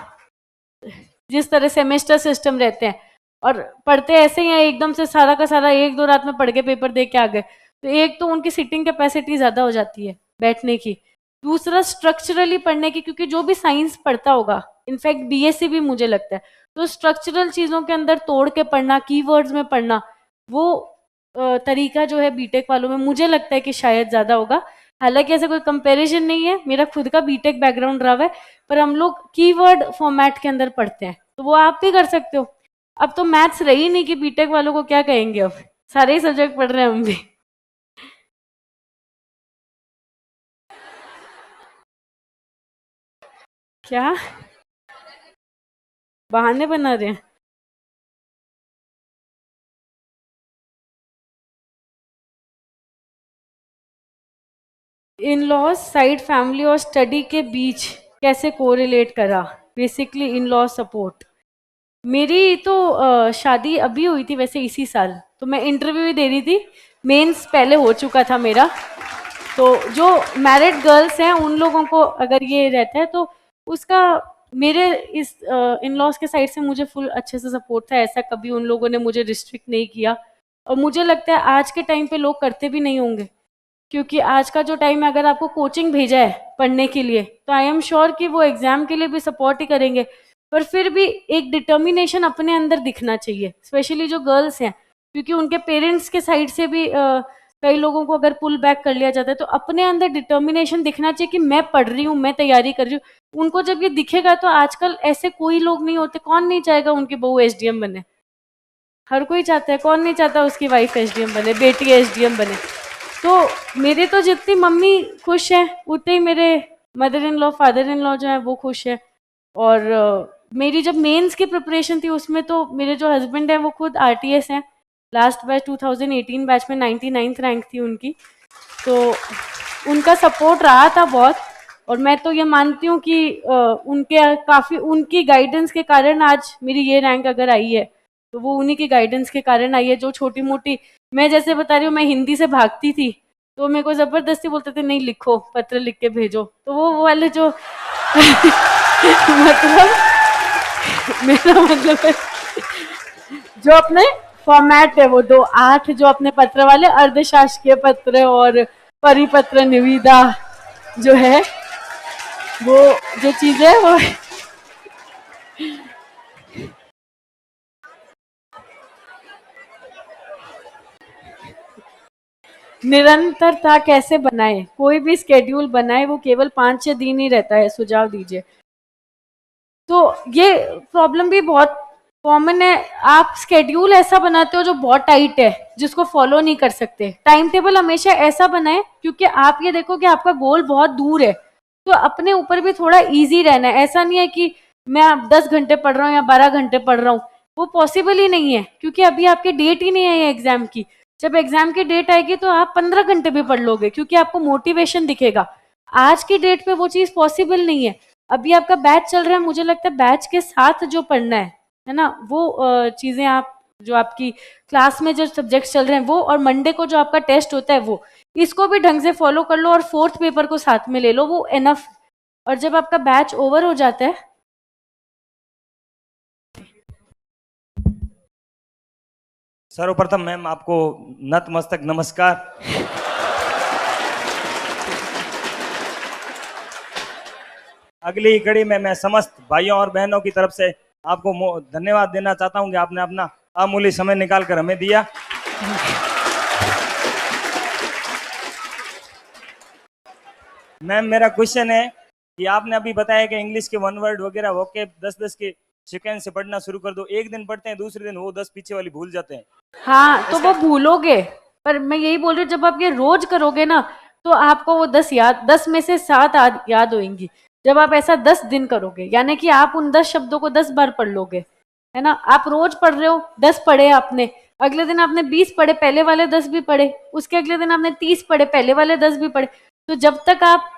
जिस तरह सेमेस्टर सिस्टम रहते हैं, और पढ़ते ऐसे ही हैं एकदम से सारा का सारा, एक दो रात में पढ़ के पेपर दे के आ गए, तो एक तो उनकी सिटिंग कैपेसिटी ज्यादा हो जाती है बैठने की, दूसरा स्ट्रक्चरली पढ़ने की, क्योंकि जो भी साइंस पढ़ता होगा, इनफैक्ट बीएससी भी मुझे लगता है, तो स्ट्रक्चरल चीजों के अंदर तोड़ के पढ़ना, कीवर्ड्स में पढ़ना, वो तरीका जो है बीटेक वालों में मुझे लगता है कि शायद ज्यादा होगा। हालांकि ऐसा कोई कंपैरिजन नहीं है, मेरा खुद का बीटेक बैकग्राउंड रहा है, पर हम लोग कीवर्ड फॉर्मेट के अंदर पढ़ते हैं, तो वो आप भी कर सकते हो। अब तो मैथ्स रही नहीं कि बीटेक वालों को क्या कहेंगे, अब सारे ही सब्जेक्ट पढ़ रहे हैं हम भी। क्या बहाने बना रहे हैं? इन लॉज साइड फैमिली और स्टडी के बीच कैसे कोरिलेट करा, बेसिकली इन लॉ सपोर्ट। मेरी तो शादी अभी हुई थी वैसे इसी साल, तो मैं इंटरव्यू भी दे रही थी, मेंस पहले हो चुका था मेरा। तो जो मैरिड गर्ल्स हैं उन लोगों को अगर ये रहता है तो उसका, मेरे इस इन लॉज के साइड से मुझे फुल अच्छे से सपोर्ट था, ऐसा कभी उन लोगों ने मुझे रिस्ट्रिक्ट नहीं किया, और मुझे लगता है आज के टाइम पे लोग करते भी नहीं होंगे, क्योंकि आज का जो टाइम है, अगर आपको कोचिंग भेजा है पढ़ने के लिए, तो आई एम श्योर कि वो एग्जाम के लिए भी सपोर्ट ही करेंगे, पर फिर भी एक डिटर्मिनेशन अपने अंदर दिखना चाहिए, स्पेशली जो गर्ल्स हैं, क्योंकि उनके पेरेंट्स के साइड से भी कई लोगों को अगर पुल बैक कर लिया जाता है, तो अपने अंदर डिटर्मिनेशन दिखना चाहिए कि मैं पढ़ रही हूँ, मैं तैयारी कर रही हूँ। उनको जब ये दिखेगा, तो आजकल ऐसे कोई लोग नहीं होते, कौन नहीं चाहेगा उनकी बहू एसडीएम बने, हर कोई चाहता है, कौन नहीं चाहता उसकी वाइफ एसडीएम बने, बेटी एसडीएम बने। तो मेरे तो जितनी मम्मी खुश है, उतने ही मेरे mother in law, father in law जो है वो खुश है। और मेरी जब मेंस की प्रिपरेशन थी, उसमें तो मेरे जो हस्बैंड है वो खुद आरटीएस हैं, लास्ट बैच 2018 बैच में 99th रैंक थी उनकी, तो उनका सपोर्ट रहा था बहुत। और मैं तो ये मानती हूँ कि उनके काफ़ी, उनकी गाइडेंस के कारण आज मेरी ये रैंक अगर आई है, तो वो उन्हीं की गाइडेंस के कारण आई है। जो छोटी मोटी, मैं जैसे बता रही हूँ, मैं हिंदी से भागती थी, तो मेरे को जबरदस्ती बोलते थे नहीं लिखो, पत्र लिख के भेजो, तो वो वाले जो मतलब मेरा मतलब है, जो अपने फॉर्मेट है, वो 2-8 जो अपने पत्र वाले अर्धशासकीय पत्र और परिपत्र निविदा जो है, वो जो चीजें वो निरंतरता कैसे बनाए, कोई भी स्केड्यूल बनाए, वो केवल 5-6 दिन ही रहता है, सुझाव दीजिए। तो ये प्रॉब्लम भी बहुत कॉमन है, आप स्केड्यूल ऐसा बनाते हो जो बहुत टाइट है, जिसको फॉलो नहीं कर सकते। टाइम टेबल हमेशा ऐसा बनाए, क्योंकि आप ये देखो कि आपका गोल बहुत दूर है, तो अपने ऊपर भी थोड़ा इजी रहना है। ऐसा नहीं है कि मैं 10 घंटे पढ़ रहा हूँ या 12 घंटे पढ़ रहा हूँ, वो पॉसिबल ही नहीं है, क्योंकि अभी आपकी डेट ही नहीं है एग्जाम की। जब एग्जाम की डेट आएगी तो आप 15 घंटे भी पढ़ लोगे, क्योंकि आपको मोटिवेशन दिखेगा। आज की डेट पे वो चीज पॉसिबल नहीं है। अभी आपका बैच चल रहा है, मुझे लगता है बैच के साथ जो पढ़ना है ना, वो चीजें आप, जो आपकी क्लास में जो सब्जेक्ट चल रहे हैं वो, और मंडे को जो आपका टेस्ट होता है वो, इसको भी ढंग से फॉलो कर लो, और 4th पेपर को साथ में ले लो, वो एनफ। और जब आपका बैच ओवर हो जाता है, सर्वप्रथम मैम आपको नतमस्तक नमस्कार। अगली कड़ी में मैं समस्त भाइयों और बहनों की तरफ से आपको धन्यवाद देना चाहता हूं कि आपने अपना अमूल्य समय निकाल कर हमें दिया। मैम मेरा क्वेश्चन है कि आपने अभी बताया कि इंग्लिश के 1 वर्ड वगैरह वोकेब 10-10 के सेकंड से पढ़ना शुरू कर दो। एक दिन पढ़ते हैं, दूसरे दिन वो 10 पीछे वाली भूल जाते हैं। हाँ तो वो भूलोगे, पर मैं यही बोल रही हूँ जब आप ये रोज करोगे ना तो आपको वो 10 में से 7 याद होंगी। जब आप ऐसा 10 दिन करोगे यानी कि आप उन 10 शब्दों को 10 बार पढ़ लोगे, है ना। आप रोज पढ़ रहे हो, 10 पढ़े आपने, अगले दिन आपने 20 पढ़े, पहले वाले 10 भी पढ़े, उसके अगले दिन आपने 30 पढ़े, पहले वाले 10 भी पढ़े। तो जब तक आप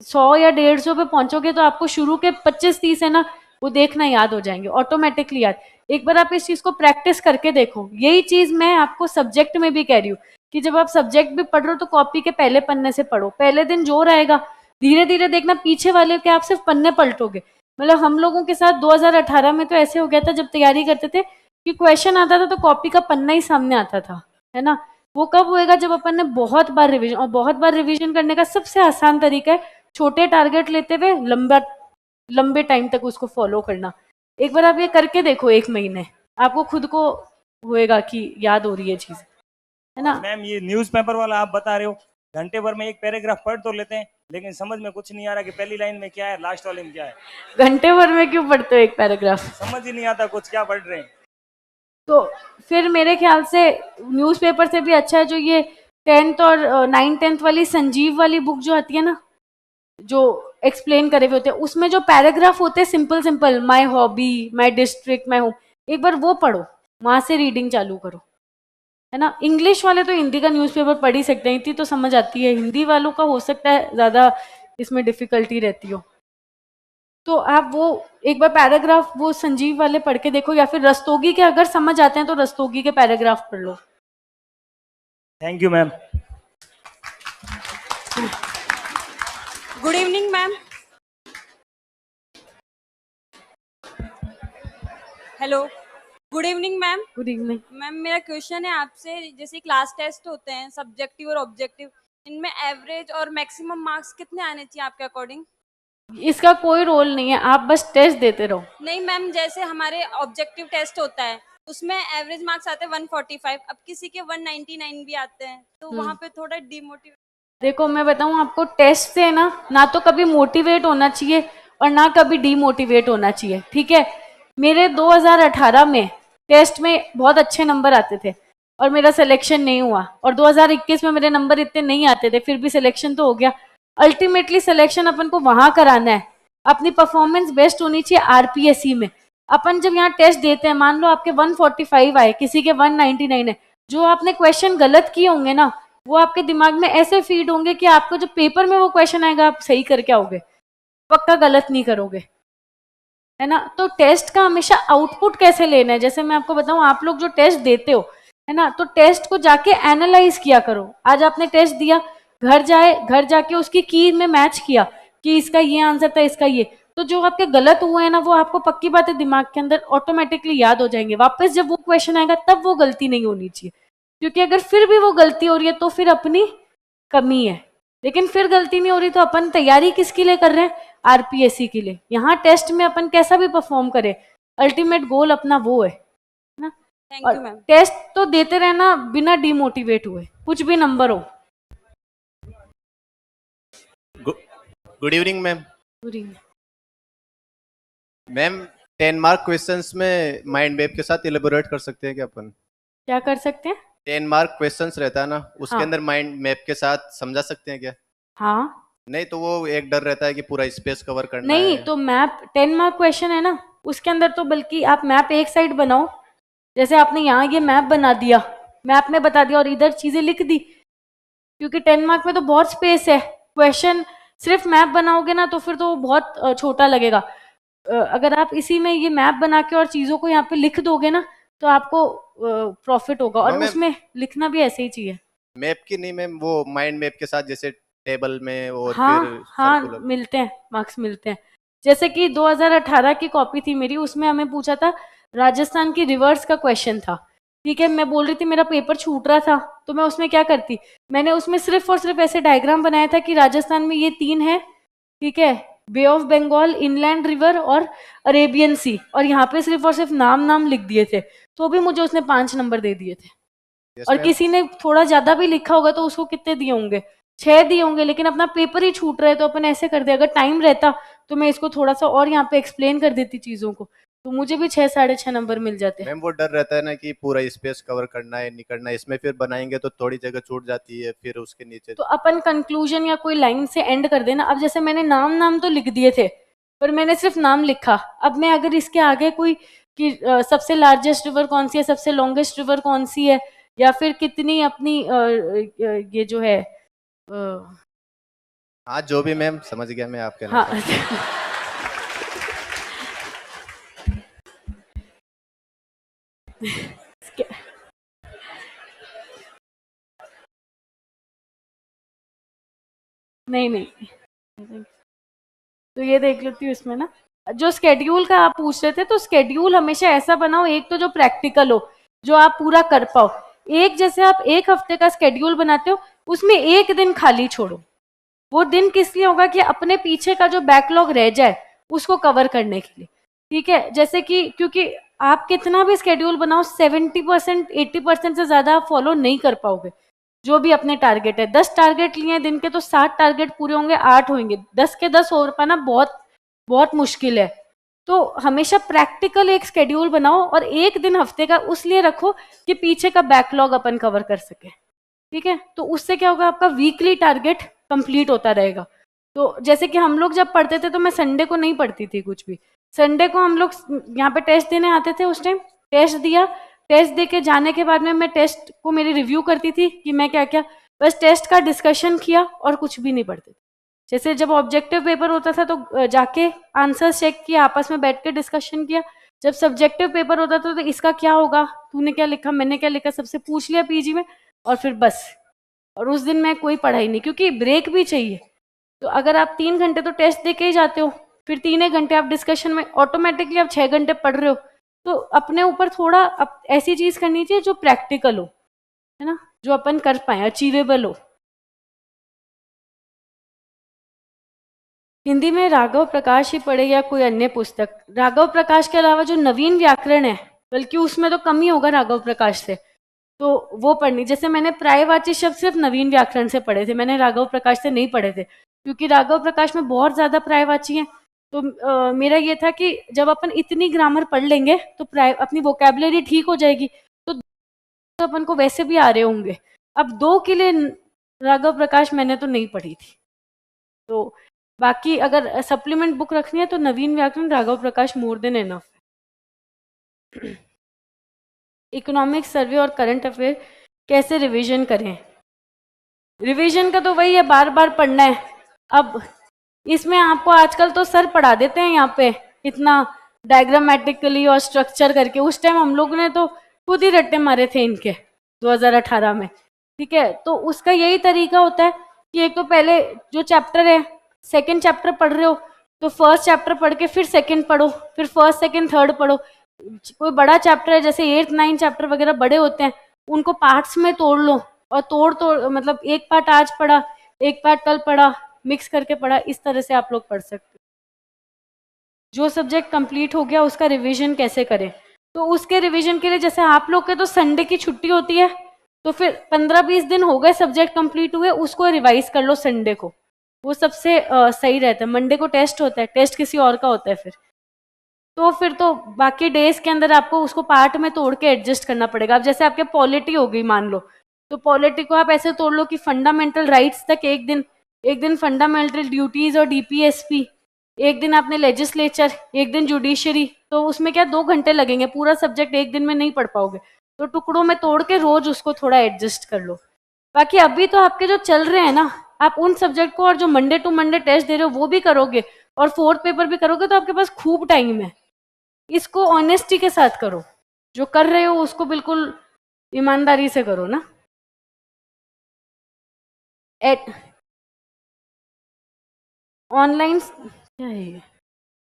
100 या 150 पे पहुंचोगे तो आपको शुरू के 25-30 है ना वो देखना याद हो जाएंगे ऑटोमेटिकली याद। एक बार आप इस चीज को प्रैक्टिस करके देखो। यही चीज मैं आपको सब्जेक्ट में भी कह रही हूँ कि जब आप सब्जेक्ट भी पढ़ रहे हो तो कॉपी के पहले पन्ने से पढ़ो। पहले दिन जो रहेगा धीरे धीरे देखना पीछे वाले के आप सिर्फ पन्ने पलटोगे। मतलब हम लोगों के साथ 2018 में तो ऐसे हो गया था जब तैयारी करते थे कि क्वेश्चन आता था तो कॉपी का पन्ना ही सामने आता था, है ना। वो कब होएगा जब अपन ने बहुत बार रिवीजन, और बहुत बार रिवीजन करने का सबसे आसान तरीका है छोटे टारगेट लेते हुए लंबे टाइम तक उसको फॉलो करना। एक बार आप ये करके देखो 1 महीने, आपको खुद को होएगा कि याद हो रही है चीज, है ना। मैम ये न्यूज़पेपर वाला आप बता रहे हो, घंटे भर में एक पैराग्राफ पढ़ तो लेते हैं लेकिन समझ में कुछ नहीं आ रहा कि पहली लाइन में क्या है, लास्ट वाले में क्या है। घंटे भर में क्यों पढ़ते हो एक पैराग्राफ? समझ ही नहीं आता कुछ क्या पढ़ रहे हैं। तो फिर मेरे ख्याल से न्यूज़पेपर से भी अच्छा है जो ये 10th और 9th-10th वाली संजीव वाली बुक जो आती है ना, जो एक्सप्लेन करे हुए होते हैं, उसमें जो पैराग्राफ होते हैं simple simple, my hobby, my district, my home, एक बार वो पढ़ो, वहां से रीडिंग चालू करो, है ना। इंग्लिश वाले तो हिंदी का न्यूज़पेपर पढ़ ही सकते हैं, इतनी तो समझ आती है। हिंदी वालों का हो सकता है ज्यादा इसमें डिफिकल्टी रहती हो। तो आप वो एक बार पैराग्राफ वो संजीव वाले पढ़ के देखो, या फिर रस्तोगी के अगर समझ आते हैं तो रस्तोगी के पैराग्राफ पढ़ लो। Thank you ma'am. Good evening ma'am. Hello, good evening ma'am. Good evening. Ma'am मेरा क्वेश्चन है आपसे, जैसे क्लास टेस्ट होते हैं सब्जेक्टिव और ऑब्जेक्टिव, इनमें एवरेज और मैक्सिमम मार्क्स कितने आने चाहिए आपके अकॉर्डिंग? इसका कोई रोल नहीं है, आप बस टेस्ट देते रहो। नहीं मैम, जैसे हमारे ऑब्जेक्टिव टेस्ट होता है उसमें एवरेज मार्क्स आते हैं 145, अब किसी के 199 भी आते हैं, तो वहाँ पे थोड़ा डिमोटिवेट। देखो मैं बताऊं आपको, टेस्ट से ना तो कभी मोटिवेट होना चाहिए और ना कभी डीमोटिवेट होना चाहिए, ठीक है। मेरे 2018 में टेस्ट में बहुत अच्छे नंबर आते थे और मेरा सिलेक्शन नहीं हुआ, और 2021 में मेरे नंबर इतने नहीं आते थे फिर भी सिलेक्शन तो हो गया। अल्टीमेटली सिलेक्शन अपन को वहां कराना है, अपनी परफॉर्मेंस बेस्ट होनी चाहिए आरपीएससी में। अपन जब यहाँ टेस्ट देते हैं, मान लो आपके 145 आए, किसी के 199 है, जो आपने क्वेश्चन गलत किए होंगे ना वो आपके दिमाग में ऐसे फीड होंगे कि आपको जब पेपर में वो क्वेश्चन आएगा आप सही करके आओगे, पक्का गलत नहीं करोगे, है ना। तो टेस्ट का हमेशा आउटपुट कैसे लेना है, जैसे मैं आपको बताऊं, आप लोग जो टेस्ट देते हो, है ना, तो टेस्ट को जाके एनालाइज किया करो। आज आपने टेस्ट दिया, घर जाके उसकी की में मैच किया कि इसका ये आंसर था, इसका ये, तो जो आपके गलत हुए हैं ना वो आपको पक्की बात है दिमाग के अंदर ऑटोमेटिकली याद हो जाएंगे। वापस जब वो क्वेश्चन आएगा तब वो गलती नहीं होनी चाहिए, क्योंकि अगर फिर भी वो गलती हो रही है तो फिर अपनी कमी है। लेकिन फिर गलती नहीं हो रही तो अपन तैयारी किसके लिए कर रहे हैं? आरपीएससी के लिए। यहाँ टेस्ट में अपन कैसा भी परफॉर्म करें, अल्टीमेट गोल अपना वो है ना। Thank you ma'am. टेस्ट तो देते रहना बिना डिमोटिवेट हुए, कुछ भी नंबर हो। Good evening ma'am. पूरी मैम 10 मार्क क्वेश्चंस में माइंड मैप के साथ इलेबोरेट कर सकते हैं क्या अपन? क्या कर सकते हैं? 10 मार्क क्वेश्चंस रहता है ना, उसके हाँ। अंदर माइंड मैप के साथ समझा सकते हैं क्या? हाँ नहीं तो वो एक डर रहता है कि पूरा स्पेस कवर करना नहीं, है। तो मैप 10 मार्क क्वेश्चन है ना, उसके अंदर तो बल्कि आप मैप एक साइड बनाओ, जैसे आपने यहाँ ये मैप बना दिया, मैप में बता दिया और इधर चीजें लिख दी, क्योंकि 10 मार्क में तो बहुत स्पेस है। क्वेश्चन सिर्फ मैप बनाओगे ना तो फिर तो बहुत छोटा लगेगा। अगर आप इसी में ये मैप बना के और चीजों को यहाँ पे लिख दोगे ना तो आपको प्रॉफिट होगा, और मैम, उसमें लिखना भी ऐसे ही चाहिए। मैप की नहीं मैम, वो माइंड मैप के साथ जैसे टेबल में और हाँ फिर हाँ सर्कुलर। मिलते हैं, मार्क्स मिलते हैं। जैसे कि 2018 की कॉपी थी मेरी, उसमें हमें पूछा था राजस्थान की रिवर्स का क्वेश्चन था, ठीक है। मैं बोल रही थी मेरा पेपर छूट रहा था, तो मैं उसमें क्या करती, मैंने उसमें सिर्फ और सिर्फ ऐसे डायग्राम बनाया था कि राजस्थान में ये 3 है, ठीक है, बे ऑफ बंगाल, इनलैंड रिवर और अरेबियन सी, और यहाँ पे सिर्फ और सिर्फ नाम लिख दिए थे, तो भी मुझे उसने 5 नंबर दे दिए थे। Yes, और ma'am. किसी ने थोड़ा ज्यादा भी लिखा होगा तो उसको कितने दिए होंगे? 6 दिए होंगे, लेकिन अपना पेपर ही छूट रहा है तो अपन ऐसे कर दे, अगर टाइम रहता तो मैं इसको थोड़ा सा और यहाँ पे एक्सप्लेन कर देती चीजों को, तो मुझे भी 6 साढ़े 6 नंबर मिल जाते। मैम वो डर रहता है ना कि पूरा स्पेस कवर करना है नहीं करना है, इसमें फिर बनाएंगे तो थोड़ी जगह छूट जाती है, फिर उसके नीचे तो अपन कंक्लूजन या कोई लाइन से एंड कर देना। अब जैसे मैंने नाम तो लिख दिए थे, पर मैंने सिर्फ नाम लिखा। अब मैं अगर इसके आगे कोई कि सबसे लार्जेस्ट रिवर कौन सी है, सबसे लॉन्गेस्ट रिवर कौन सी है, या फिर कितनी अपनी ये जो है हाँ जो भी मैम समझ गया मैं आप कहना हाँ चाहते हैं। नहीं तो ये देख लेती हूँ इसमें ना, जो स्केड्यूल का आप पूछ रहे थे, तो स्केड्यूल हमेशा ऐसा बनाओ, एक तो जो प्रैक्टिकल हो, जो आप पूरा कर पाओ। एक जैसे आप 1 हफ्ते का स्केड्यूल बनाते हो, उसमें 1 दिन खाली छोड़ो। वो दिन किस लिए होगा कि अपने पीछे का जो बैकलॉग रह जाए उसको कवर करने के लिए, ठीक है। जैसे कि क्योंकि आप कितना भी स्केड्यूल बनाओ 70% 80% से ज्यादा आप फॉलो नहीं कर पाओगे। जो भी अपने टारगेट है, 10 टारगेट लिए हैं दिन के, तो 7 टारगेट पूरे होंगे, 8 होंगे, 10 के 10 हो पाना बहुत बहुत मुश्किल है। तो हमेशा प्रैक्टिकल एक स्केड्यूल बनाओ और 1 दिन हफ्ते का उस लिए रखो कि पीछे का बैकलॉग अपन कवर कर सके, ठीक है। तो उससे क्या होगा, आपका वीकली टारगेट कंप्लीट होता रहेगा। तो जैसे कि हम लोग जब पढ़ते थे, तो मैं संडे को नहीं पढ़ती थी कुछ भी। संडे को हम लोग यहाँ पे टेस्ट देने आते थे, उस टाइम टेस्ट दिया, टेस्ट दे के जाने के बाद में मैं टेस्ट को मेरी रिव्यू करती थी कि मैं क्या क्या, बस टेस्ट का डिस्कशन किया और कुछ भी नहीं पढ़ते थे। जैसे जब ऑब्जेक्टिव पेपर होता था तो जाके आंसर चेक किया, आपस में बैठ के डिस्कशन किया। जब सब्जेक्टिव पेपर होता था तो इसका क्या होगा, तूने क्या लिखा, मैंने क्या लिखा, सबसे पूछ लिया पीजी में, और फिर बस। और उस दिन मैं कोई पढ़ाई नहीं, क्योंकि ब्रेक भी चाहिए। तो अगर आप 3 घंटे तो टेस्ट दे के ही जाते हो, फिर 3 एक घंटे आप डिस्कशन में, ऑटोमेटिकली आप 6 घंटे पढ़ रहे हो। तो अपने ऊपर थोड़ा ऐसी चीज करनी चाहिए जो प्रैक्टिकल हो, है ना, जो अपन कर पाए, अचीवेबल हो। हिंदी में राघव प्रकाश ही पढ़े या कोई अन्य पुस्तक? राघव प्रकाश के अलावा जो नवीन व्याकरण है, बल्कि उसमें तो कम ही होगा राघव प्रकाश से, तो वो पढ़नी। जैसे मैंने प्रायवाची शब्द सिर्फ नवीन व्याकरण से पढ़े थे, मैंने राघव प्रकाश से नहीं पढ़े थे, क्योंकि राघव प्रकाश में बहुत ज्यादा प्रायवाची है। तो मेरा ये था कि जब अपन इतनी ग्रामर पढ़ लेंगे तो अपनी वोकेबलरी ठीक हो जाएगी, तो अपन को वैसे भी आ रहे होंगे। अब 2 के लिए राघव प्रकाश मैंने तो नहीं पढ़ी थी। तो बाकी अगर सप्लीमेंट बुक रखनी है तो Naveen Vyakaran, Raghav Prakash more than enough. Economic survey और करंट अफेयर कैसे रिवीजन करें? रिवीजन का तो वही है, बार बार पढ़ना है। अब इसमें आपको आजकल तो सर पढ़ा देते हैं यहाँ पे इतना डायग्रामेटिकली और स्ट्रक्चर करके, उस टाइम हम लोग ने तो खुद ही रट्टे मारे थे इनके 2018 में, ठीक है। तो उसका यही तरीका होता है कि एक तो पहले जो चैप्टर है, सेकंड चैप्टर पढ़ रहे हो तो फर्स्ट चैप्टर पढ़ के फिर सेकंड पढ़ो, फिर फर्स्ट सेकंड थर्ड पढ़ो। कोई बड़ा चैप्टर है, जैसे 8 9 चैप्टर वगैरह बड़े होते हैं, उनको पार्ट्स में तोड़ लो, और तोड़ मतलब एक पार्ट आज पढ़ा, एक पार्ट कल पढ़ा, मिक्स करके पढ़ा, इस तरह से आप लोग पढ़ सकते हो। जो सब्जेक्ट कंप्लीट हो गया उसका रिवीजन कैसे करें? तो उसके रिवीजन के लिए, जैसे आप लोग के तो संडे की छुट्टी होती है, तो फिर 15-20 दिन हो गए सब्जेक्ट कंप्लीट हुए, उसको रिवाइज कर लो संडे को, वो सबसे सही रहता है। मंडे को टेस्ट होता है, टेस्ट किसी और का होता है, फिर तो बाकी डेज के अंदर आपको उसको पार्ट में तोड़ के एडजस्ट करना पड़ेगा। अब जैसे आपके पॉलिटी हो गई मान लो, तो पॉलिटी को आप ऐसे तोड़ लो कि फंडामेंटल राइट्स तक एक दिन फंडामेंटल ड्यूटीज और डीपीएसपी, एक दिन आपने लेजिस्लेचर, एक दिन जुडिशरी, तो उसमें क्या 2 घंटे लगेंगे, पूरा सब्जेक्ट एक दिन में नहीं पढ़ पाओगे। तो टुकड़ों में तोड़ के रोज उसको थोड़ा एडजस्ट कर लो। बाकी अभी तो आपके जो चल रहे हैं ना, आप उन सब्जेक्ट को और जो मंडे टू मंडे टेस्ट दे रहे हो वो भी करोगे, और 4th पेपर भी करोगे, तो आपके पास खूब टाइम है। इसको ऑनेस्टी के साथ करो, जो कर रहे हो उसको बिल्कुल ईमानदारी से करो ना। ऑनलाइन क्या है ये,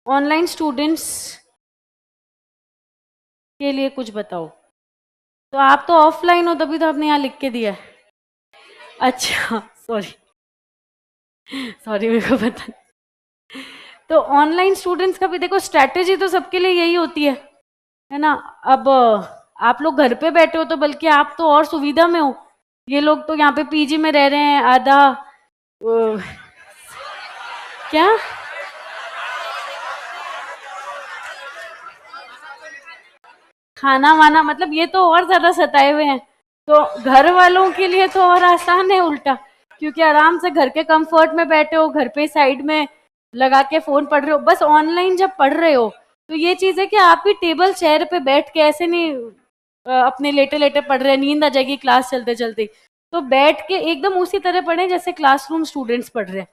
ऑनलाइन स्टूडेंट्स के लिए कुछ बताओ। तो आप तो ऑफलाइन हो, तभी तो आपने यहाँ लिख के दिया है। अच्छा सॉरी मेरे को पता नहीं। तो ऑनलाइन स्टूडेंट्स का भी देखो, स्ट्रैटेजी तो सबके लिए यही होती है ना। अब आप लोग घर पे बैठे हो, तो बल्कि आप तो और सुविधा में हो। ये लोग तो यहाँ पे पीजी में रह रहे हैं, आधा क्या खाना वाना, मतलब ये तो और ज्यादा सताए हुए हैं। तो घर वालों के लिए तो और आसान है उल्टा, क्योंकि आराम से घर के कंफर्ट में बैठे हो, घर पे साइड में लगा के फोन पढ़ रहे हो। बस ऑनलाइन जब पढ़ रहे हो तो ये चीज है कि आप भी टेबल चेयर पे बैठ के ऐसे नहीं अपने लेटे लेटे पढ़ रहे हैं, नींद आ जाएगी क्लास चलते चलते, तो बैठ के एकदम उसी तरह पढ़े जैसे क्लासरूम स्टूडेंट्स पढ़ रहे हैं,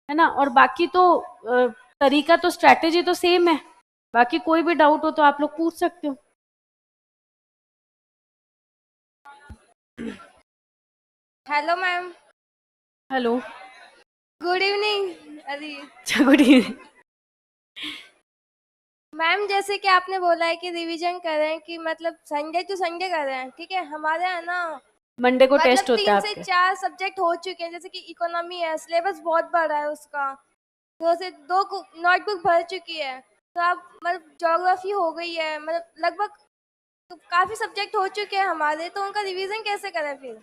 है ना। और बाकी तो तरीका तो, स्ट्रैटेजी तो सेम है। बाकी कोई भी डाउट हो तो आप लोग पूछ सकते हो। Hello ma'am. Hello, good evening. अरे गुड इवनिंग। मैम, जैसे कि आपने बोला है कि रिवीजन कर रहे हैं, कि मतलब संडे टू संडे कर रहे हैं, ठीक है। हमारे यहाँ ना मंडे को मतलब टेस्ट होता है 3 से आपके। 4 सब्जेक्ट हो चुके हैं, जैसे कि इकोनॉमी है, सिलेबस बहुत बड़ा है उसका, 2 से 2 नोटबुक भर चुकी है। तो आप मतलब ज्योग्राफी हो गई है, मतलब लगभग तो काफी सब्जेक्ट हो चुके हैं हमारे, तो उनका रिवीजन कैसे करें फिर?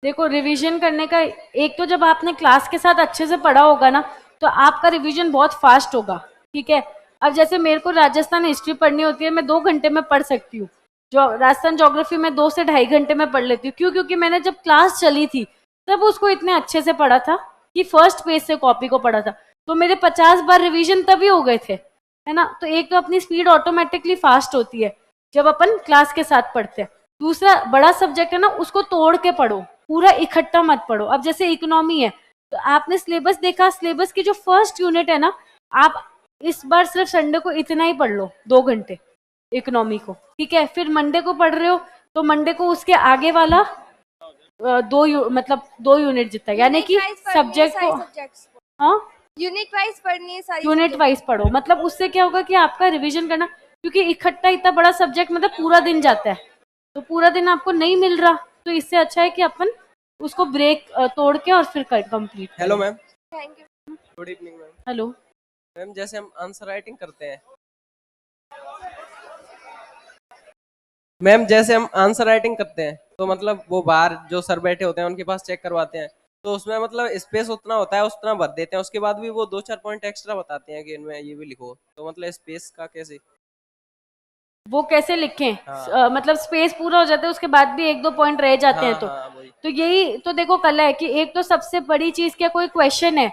देखो, रिवीजन करने का एक तो, जब आपने क्लास के साथ अच्छे से पढ़ा होगा ना, तो आपका रिवीजन बहुत फास्ट होगा, ठीक है। अब जैसे मेरे को राजस्थान हिस्ट्री पढ़नी होती है, मैं 2 घंटे में पढ़ सकती हूँ। जो राजस्थान ज्योग्राफी में 2 से 2.5 घंटे में पढ़ लेती हूँ। क्यों? क्योंकि मैंने जब क्लास चली थी तब उसको इतने अच्छे से पढ़ा था कि फर्स्ट पेज से कॉपी को पढ़ा था, तो मेरे 50 बार रिवीजन तभी हो गए थे, है ना। तो एक तो अपनी स्पीड ऑटोमेटिकली फास्ट होती है जब अपन क्लास के साथ पढ़ते हैं। दूसरा, बड़ा सब्जेक्ट है ना, उसको तोड़ के पढ़ो, पूरा इकट्ठा मत पढ़ो। अब जैसे इकोनॉमी है, तो आपने सिलेबस देखा, सिलेबस की जो फर्स्ट यूनिट है ना, आप इस बार सिर्फ संडे को इतना ही पढ़ लो, 2 घंटे इकोनॉमी को, ठीक है। फिर मंडे को पढ़ रहे हो तो मंडे को उसके आगे वाला मतलब 2 यूनिट जितना, यानी कि सब्जेक्ट को, हाँ, यूनिट वाइज पढ़नी है सारी यूनिट वाइज पढ़ो। मतलब उससे क्या होगा कि आपका रिवीजन करना, क्योंकि इकट्ठा इतना बड़ा सब्जेक्ट मतलब पूरा दिन जाता है, तो पूरा दिन आपको नहीं मिल रहा, तो इससे अच्छा है कि अपन उसको ब्रेक तोड़ के और फिर complete. Hello ma'am. Thank you. Good evening ma'am. Hello ma'am, जैसे हम आंसर राइटिंग करते हैं, मैम जैसे हम आंसर राइटिंग करते हैं, तो मतलब वो बाहर जो सर बैठे होते हैं उनके पास चेक करवाते हैं, तो उसमें मतलब स्पेस उतना होता है उतना भर देते हैं, उसके बाद भी वो 2-4 पॉइंट एक्स्ट्रा बताते हैं कि इनमें ये भी लिखो, तो मतलब स्पेस का कैसे? वो कैसे लिखें? हाँ। मतलब स्पेस पूरा हो जाता है, उसके बाद भी 1-2 पॉइंट रह जाते हैं, हाँ, वही। तो यही तो देखो कला है कि एक तो सबसे बड़ी चीज क्या, कोई क्वेश्चन है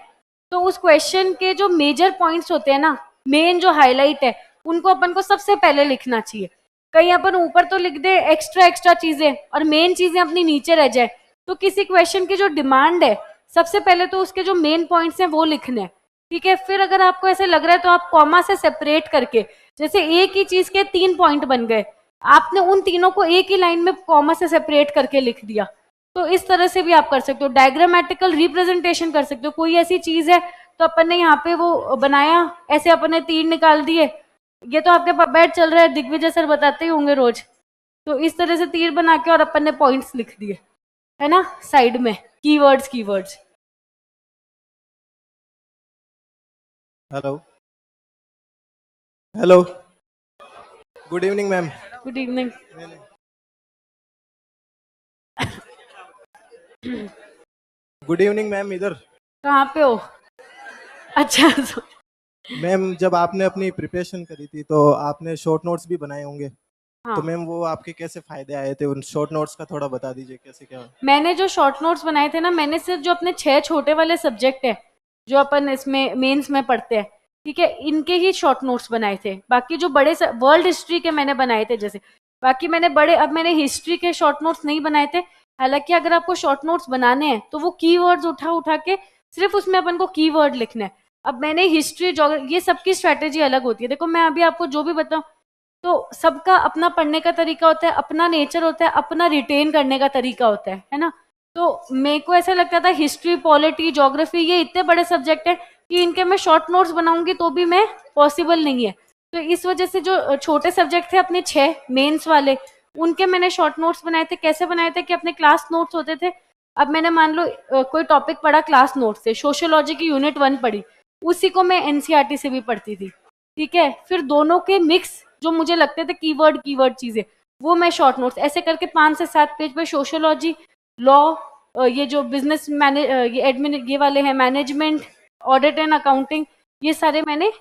तो उस क्वेश्चन के जो मेजर पॉइंट्स होते हैं ना, मेन जो हाईलाइट है, उनको अपन को सबसे पहले लिखना चाहिए। कहीं अपन ऊपर तो लिख दे एक्स्ट्रा एक्स्ट्रा चीजें और मेन चीजें अपनी नीचे रह जाए, तो किसी क्वेश्चन की जो डिमांड है, सबसे पहले तो उसके जो मेन पॉइंट्स हैं वो लिखने हैं, ठीक है। फिर अगर आपको ऐसे लग रहा है तो आप कॉमा से सेपरेट करके, जैसे एक ही चीज के 3 पॉइंट बन गए, आपने उन तीनों को एक ही लाइन में कॉमा से सेपरेट करके लिख दिया, तो इस तरह से भी आप कर सकते हो। डायग्रामेटिकल रिप्रेजेंटेशन कर सकते हो। कोई ऐसी चीज है तो अपन ने यहाँ पे वो बनाया, ऐसे अपन ने तीर निकाल दिए, ये तो आपके पास बैठ चल रहा है, दिग्विजय सर बताते ही होंगे रोज, तो इस तरह से तीर बना के और अपन ने पॉइंट्स लिख दिए, है ना, साइड में keywords. Hello hello, good evening ma'am. Good evening. Good evening ma'am. इधर कहाँ पे हो? अच्छा मैम, जब आपने अपनी प्रिपरेशन करी थी तो आपने शॉर्ट नोट्स भी बनाए होंगे, हाँ। तो मैम वो आपके कैसे फायदे आए थे? उन शॉर्ट नोट्स का थोड़ा बता दीजिए कैसे क्या। मैंने जो शॉर्ट नोट्स बनाए थे ना, मैंने सिर्फ जो अपने 6 छोटे वाले सब्जेक्ट है जो अपन इसमें मेंस में पढ़ते हैं, ठीक है, इनके ही शॉर्ट नोट्स बनाए थे। बाकी जो बड़े वर्ल्ड हिस्ट्री के मैंने बनाए थे, जैसे बाकी मैंने अब मैंने हिस्ट्री के शॉर्ट नोट्स नहीं बनाए थे। हालांकि अगर आपको शॉर्ट नोट्स बनाने हैं तो वो कीवर्ड्स उठा उठा के सिर्फ उसमें अपन को कीवर्ड लिखना है। अब मैंने हिस्ट्री, ज्योग्राफी, ये सबकी स्ट्रैटेजी अलग होती है। देखो मैं अभी आपको जो भी बताऊं, तो सबका अपना पढ़ने का तरीका होता है, अपना नेचर होता है, अपना रिटेन करने का तरीका होता है ना। तो मेरे को ऐसा लगता था हिस्ट्री, पॉलिटी, ज्योग्राफी, ये इतने बड़े सब्जेक्ट है कि इनके मैं शॉर्ट नोट्स बनाऊंगी तो भी मैं पॉसिबल नहीं है। तो इस वजह से जो छोटे सब्जेक्ट थे अपने 6 मेंस वाले, उनके मैंने शॉर्ट नोट्स बनाए थे। कैसे बनाए थे कि अपने क्लास नोट्स होते थे। अब मैंने मान लो कोई टॉपिक पढ़ा क्लास नोट से, सोशियोलॉजी की यूनिट 1 पढ़ी, उसी को मैं एनसीईआरटी से भी पढ़ती थी, ठीक है। फिर दोनों के मिक्स जो मुझे लगते थे कीवर्ड चीजें, वो मैं शॉर्ट नोट्स ऐसे करके 5 से 7 पेज पे सोशियोलॉजी, लॉ, ये जो बिजनेस ये एडमिन, ये वाले हैं, मैनेजमेंट, ऑडिट एंड अकाउंटिंग, ये सारे मैंने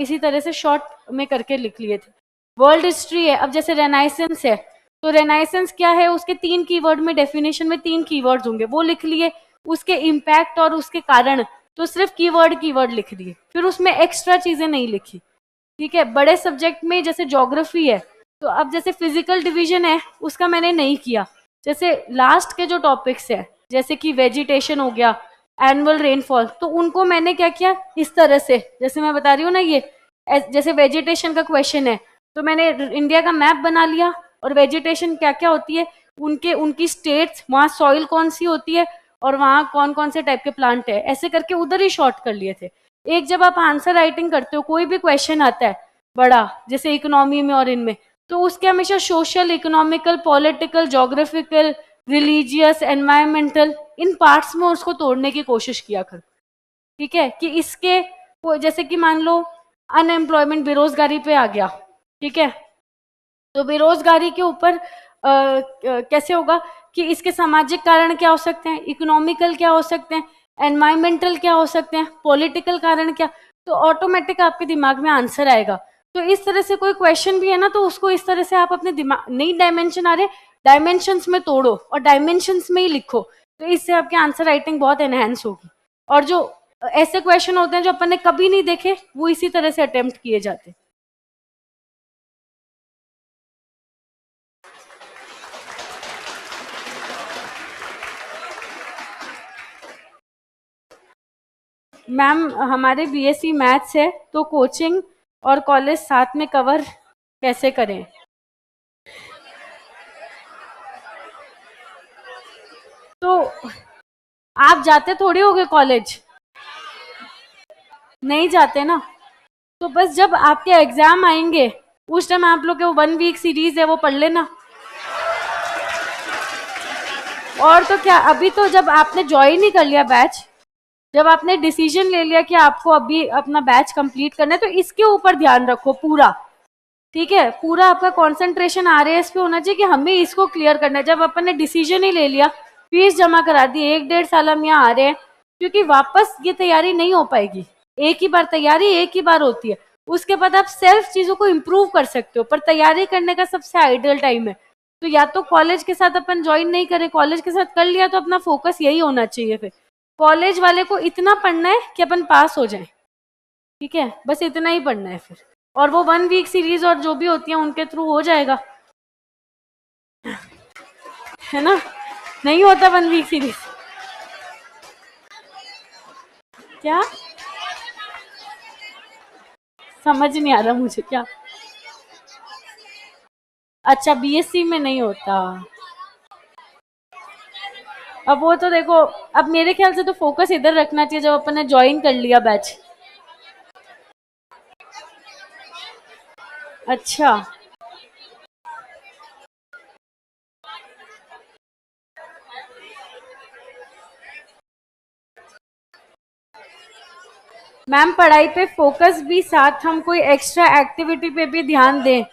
इसी तरह से शॉर्ट में करके लिख लिए थे। वर्ल्ड हिस्ट्री है, अब जैसे रेनाइसेंस है तो रेनाइसेंस क्या है, उसके 3 कीवर्ड में डेफिनेशन में 3 कीवर्ड्स होंगे, वो लिख लिए, उसके इम्पैक्ट और उसके कारण तो सिर्फ कीवर्ड लिख दिए, फिर उसमें एक्स्ट्रा चीजें नहीं लिखी। ठीक है, बड़े सब्जेक्ट में जैसे ज्योग्राफी है तो अब जैसे फिजिकल डिवीजन है उसका मैंने नहीं किया, जैसे लास्ट के जो टॉपिक्स है जैसे कि वेजिटेशन हो गया, एनुअल रेनफॉल, तो उनको मैंने क्या किया इस तरह से, जैसे मैं बता रही हूँ ना ये जैसे वेजिटेशन का क्वेश्चन है तो मैंने इंडिया का मैप बना लिया और वेजिटेशन क्या क्या होती है उनकी स्टेट्स, वहाँ सॉइल कौन सी होती है और वहाँ कौन कौन से टाइप के प्लांट है, ऐसे करके उधर ही शॉर्ट कर लिए थे। एक जब आप आंसर राइटिंग करते हो, कोई भी क्वेश्चन आता है बड़ा जैसे इकोनॉमी में और इनमें, तो उसके हमेशा social, economical, political, geographical, religious, environmental, इन पार्ट्स में उसको तोड़ने की कोशिश किया कर। ठीक है, कि इसके जैसे कि मान लो अनएम्प्लॉयमेंट, बेरोजगारी पे आ गया, ठीक है, तो बेरोजगारी के ऊपर कैसे होगा कि इसके सामाजिक कारण क्या हो सकते हैं, इकोनॉमिकल क्या हो सकते हैं, एनवायरमेंटल क्या हो सकते हैं, पॉलिटिकल कारण क्या, तो ऑटोमेटिक आपके दिमाग में आंसर आएगा। तो इस तरह से कोई क्वेश्चन भी है ना तो उसको इस तरह से आप अपने दिमाग, नई डायमेंशन आ रहे, डायमेंशंस में तोड़ो और डायमेंशंस में ही लिखो, तो इससे आपकी आंसर राइटिंग बहुत एनहेंस होगी। और जो ऐसे क्वेश्चन होते हैं जो अपन ने कभी नहीं देखे वो इसी तरह से अटेम्प्ट किए जाते हैं। मैम हमारे बीएससी मैथ्स है तो कोचिंग और कॉलेज साथ में कवर कैसे करें? तो आप जाते थोड़ी होगे कॉलेज, नहीं जाते ना, तो बस जब आपके एग्जाम आएंगे उस टाइम आप लोग के वो 1 वीक सीरीज है वो पढ़ लेना। और तो क्या, अभी तो जब आपने ज्वाइन ही कर लिया बैच, जब आपने डिसीजन ले लिया कि आपको अभी अपना बैच कंप्लीट करना है, तो इसके ऊपर ध्यान रखो पूरा। ठीक है, पूरा आपका कंसंट्रेशन आरएएस पे होना चाहिए कि हमें इसको क्लियर करना है। जब अपन ने डिसीजन ही ले लिया, फीस जमा करा दी, 1-1.5 साल हम यहाँ आ रहे हैं, क्योंकि वापस ये तैयारी नहीं हो पाएगी। एक ही बार तैयारी, एक ही बार होती है, उसके बाद आप सेल्फ चीजों को इम्प्रूव कर सकते हो, पर तैयारी करने का सबसे आइडियल टाइम है। तो या तो कॉलेज के साथ अपन ज्वाइन नहीं करें, कॉलेज के साथ कर लिया तो अपना फोकस यही होना चाहिए। फिर कॉलेज वाले को इतना पढ़ना है कि अपन पास हो जाए, ठीक है, बस इतना ही पढ़ना है फिर, और वो 1 वीक सीरीज और जो भी होती है उनके थ्रू हो जाएगा, है ना। नहीं होता 1 वीक सीरीज, क्या समझ नहीं आ रहा मुझे क्या? अच्छा, बीएससी में नहीं होता। अब वो तो देखो, अब मेरे ख्याल से तो फोकस इधर रखना चाहिए जब अपन ने ज्वाइन कर लिया बैच। अच्छा, मैम पढ़ाई पे फोकस भी साथ हम कोई एक्स्ट्रा एक्टिविटी पे भी ध्यान दें,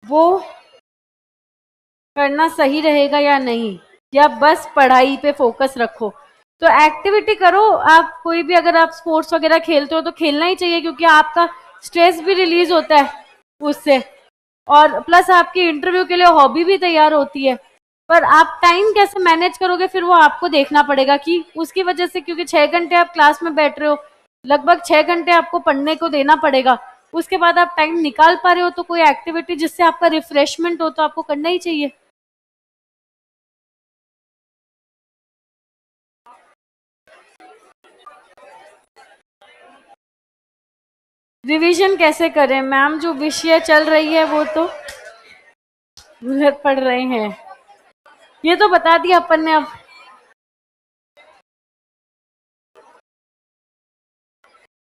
वो करना सही रहेगा या नहीं, या बस पढ़ाई पे फोकस रखो? तो एक्टिविटी करो आप, कोई भी, अगर आप स्पोर्ट्स वगैरह खेलते हो तो खेलना ही चाहिए, क्योंकि आपका स्ट्रेस भी रिलीज होता है उससे, और प्लस आपकी इंटरव्यू के लिए हॉबी भी तैयार होती है। पर आप टाइम कैसे मैनेज करोगे फिर वो आपको देखना पड़ेगा, कि उसकी वजह से, क्योंकि 6 घंटे आप क्लास में बैठ रहे हो, लगभग 6 घंटे आपको पढ़ने को देना पड़ेगा, उसके बाद आप टाइम निकाल पा रहे हो तो कोई एक्टिविटी जिससे आपका रिफ्रेशमेंट हो तो आपको करना ही चाहिए। रिवीजन कैसे करें मैम? जो विषय चल रही है वो तो उधर पढ़ रहे हैं, ये तो बता दिया अपन ने। अब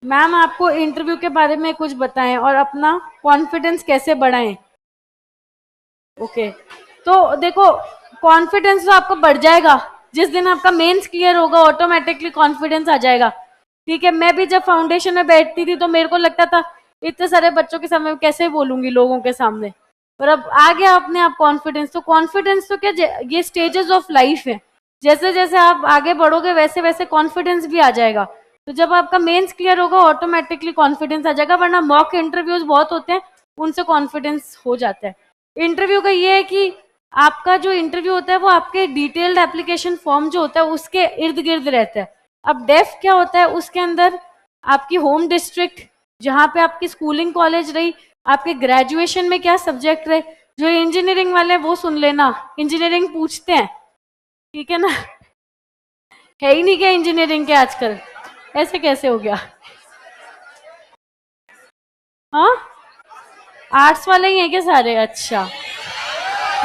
मैम आपको इंटरव्यू के बारे में कुछ बताएं और अपना कॉन्फिडेंस कैसे बढ़ाएं। ओके, तो देखो, कॉन्फिडेंस तो आपको बढ़ जाएगा जिस दिन आपका मेंस क्लियर होगा, ऑटोमेटिकली कॉन्फिडेंस आ जाएगा। ठीक है, मैं भी जब फाउंडेशन में बैठती थी तो मेरे को लगता था इतने सारे बच्चों के सामने कैसे बोलूंगी लोगों के सामने, पर अब आ गया अपने आप कॉन्फिडेंस। तो कॉन्फिडेंस तो क्या, ये स्टेजेस ऑफ लाइफ है, जैसे जैसे आप आगे बढ़ोगे वैसे वैसे कॉन्फिडेंस भी आ जाएगा। तो जब आपका मेंस क्लियर होगा ऑटोमेटिकली कॉन्फिडेंस आ जाएगा, वरना मॉक इंटरव्यूज बहुत होते हैं, उनसे कॉन्फिडेंस हो जाता है। इंटरव्यू का ये है कि आपका जो इंटरव्यू होता है वो आपके डिटेल्ड एप्लीकेशन फॉर्म जो होता है उसके इर्द गिर्द रहता है। अब डेफ क्या होता है, उसके अंदर आपकी होम डिस्ट्रिक्ट, जहाँ पे आपकी स्कूलिंग कॉलेज रही, आपके ग्रेजुएशन में क्या सब्जेक्ट रहे। जो इंजीनियरिंग वाले वो सुन लेना, इंजीनियरिंग पूछते हैं, ठीक है ना, है ही नहीं क्या इंजीनियरिंग के आजकल, ऐसे कैसे हो गया? हाँ, आर्ट्स वाले ही हैं क्या सारे? अच्छा,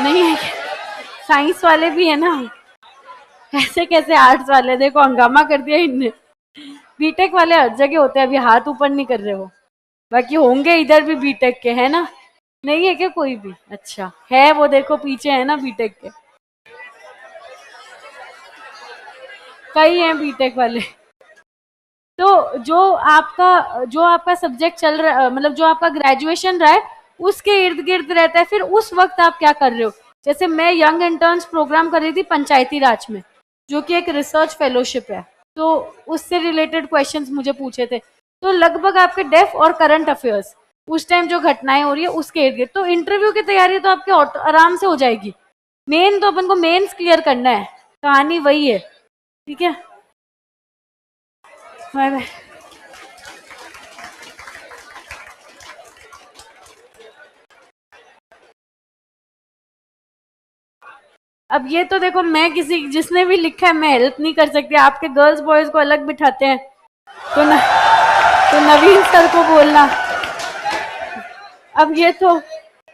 नहीं है क्या? साइंस वाले भी है ना, ऐसे कैसे आर्ट्स वाले? देखो हंगामा कर दिया इनने। बीटेक वाले हर जगह होते हैं, अभी हाथ ऊपर नहीं कर रहे वो, बाकी होंगे इधर भी बीटेक के, है ना? नहीं है क्या कोई भी? अच्छा है, वो देखो पीछे है ना बीटेक के, कई हैं बीटेक वाले। तो जो आपका सब्जेक्ट चल रहा, मतलब जो आपका ग्रेजुएशन रहा है उसके इर्द गिर्द रहता है। फिर उस वक्त आप क्या कर रहे हो? जैसे मैं यंग इंटर्न्स प्रोग्राम कर रही थी पंचायती राज में, जो कि एक रिसर्च फेलोशिप है, तो उससे रिलेटेड क्वेश्चंस मुझे पूछे थे। तो लगभग आपके डेफ और करंट अफेयर्स, उस टाइम जो घटनाएं हो रही है उसके इर्द गिर्द। तो इंटरव्यू की तैयारी तो आपके आराम से हो जाएगी। मेन तो अपन को मेंस क्लियर करना है, कहानी वही है, ठीक है? Bye bye. अब ये तो देखो, मैं किसी जिसने भी लिखा है मैं हेल्प नहीं कर सकती। आपके गर्ल्स बॉयज को अलग बिठाते हैं तो नवीन सर को बोलना। अब ये तो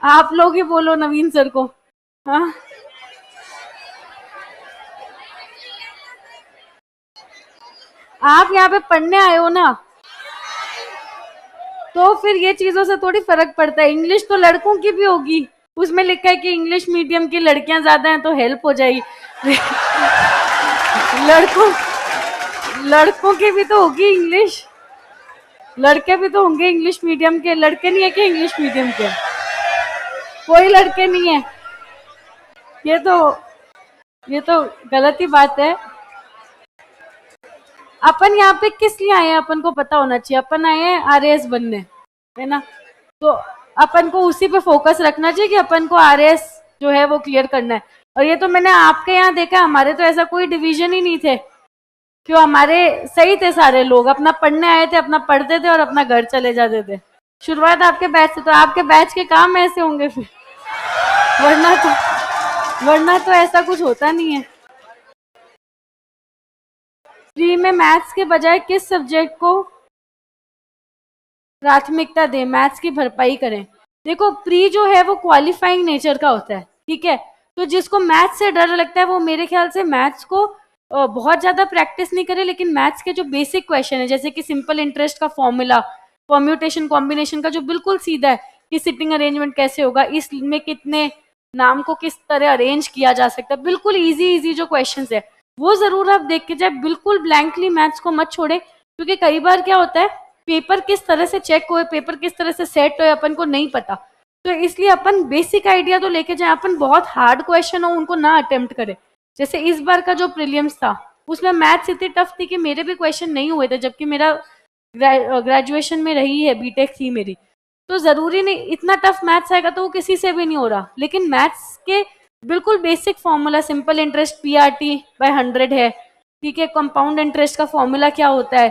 आप लोग ही बोलो नवीन सर को। हाँ, आप यहाँ पे पढ़ने आए हो ना, तो फिर ये चीजों से थोड़ी फर्क पड़ता है। इंग्लिश तो लड़कों की भी होगी, उसमें लिखा है कि इंग्लिश मीडियम की लड़कियां ज्यादा हैं तो हेल्प हो जाएगी। लड़कों की भी तो होगी इंग्लिश, लड़के भी तो होंगे इंग्लिश मीडियम के। लड़के नहीं है कि इंग्लिश मीडियम के? कोई लड़के नहीं है? ये तो गलत ही बात है। अपन यहाँ पे किस लिए आए हैं अपन को पता होना चाहिए। अपन आए हैं आरएएस बनने, है ना? तो अपन को उसी पे फोकस रखना चाहिए कि अपन को आरएएस जो है वो क्लियर करना है। और ये तो मैंने आपके यहाँ देखा, हमारे तो ऐसा कोई डिवीजन ही नहीं थे, क्यों? हमारे सही थे सारे लोग, अपना पढ़ने आए थे, अपना पढ़ते थे और अपना घर चले जाते थे। शुरुआत आपके बैच से, तो आपके बैच के काम ऐसे होंगे फिर, वरना तो ऐसा कुछ होता नहीं है। प्री में मैथ्स के बजाय किस सब्जेक्ट को प्राथमिकता दें, मैथ्स की भरपाई करें? देखो, प्री जो है वो क्वालिफाइंग नेचर का होता है, ठीक है? तो जिसको मैथ्स से डर लगता है वो मेरे ख्याल से मैथ्स को बहुत ज्यादा प्रैक्टिस नहीं करे, लेकिन मैथ्स के जो बेसिक क्वेश्चन है, जैसे कि सिंपल इंटरेस्ट का फॉर्मूला, परम्यूटेशन कॉम्बिनेशन का जो बिल्कुल सीधा है कि सिटिंग अरेंजमेंट कैसे होगा, इसमें कितने नाम को किस तरह अरेंज किया जा सकता है, बिल्कुल इजी जो क्वेश्चन है वो जरूर आप देख के जाए। बिल्कुल ब्लैंकली मैथ्स को मत छोड़े, क्योंकि कई बार क्या होता है, पेपर किस तरह से चेक हुए, पेपर किस तरह से सेट हुए, अपन को नहीं पता। तो इसलिए अपन बेसिक आइडिया तो लेके जाए, अपन बहुत हार्ड क्वेश्चन हो उनको ना अटेम्प्ट करें। जैसे इस बार का जो प्रीलिम्स था उसमें मैथ्स इतनी टफ थी कि मेरे भी क्वेश्चन नहीं हुए थे, जबकि मेरा ग्रेजुएशन में रही है, बीटेक थी मेरी। तो जरूरी नहीं इतना टफ मैथ्स आएगा तो वो किसी से भी नहीं हो रहा, लेकिन मैथ्स के बिल्कुल basic formula, simple interest PRT by 100 है, ठीक है? कंपाउंड इंटरेस्ट का फॉर्मूला क्या होता है,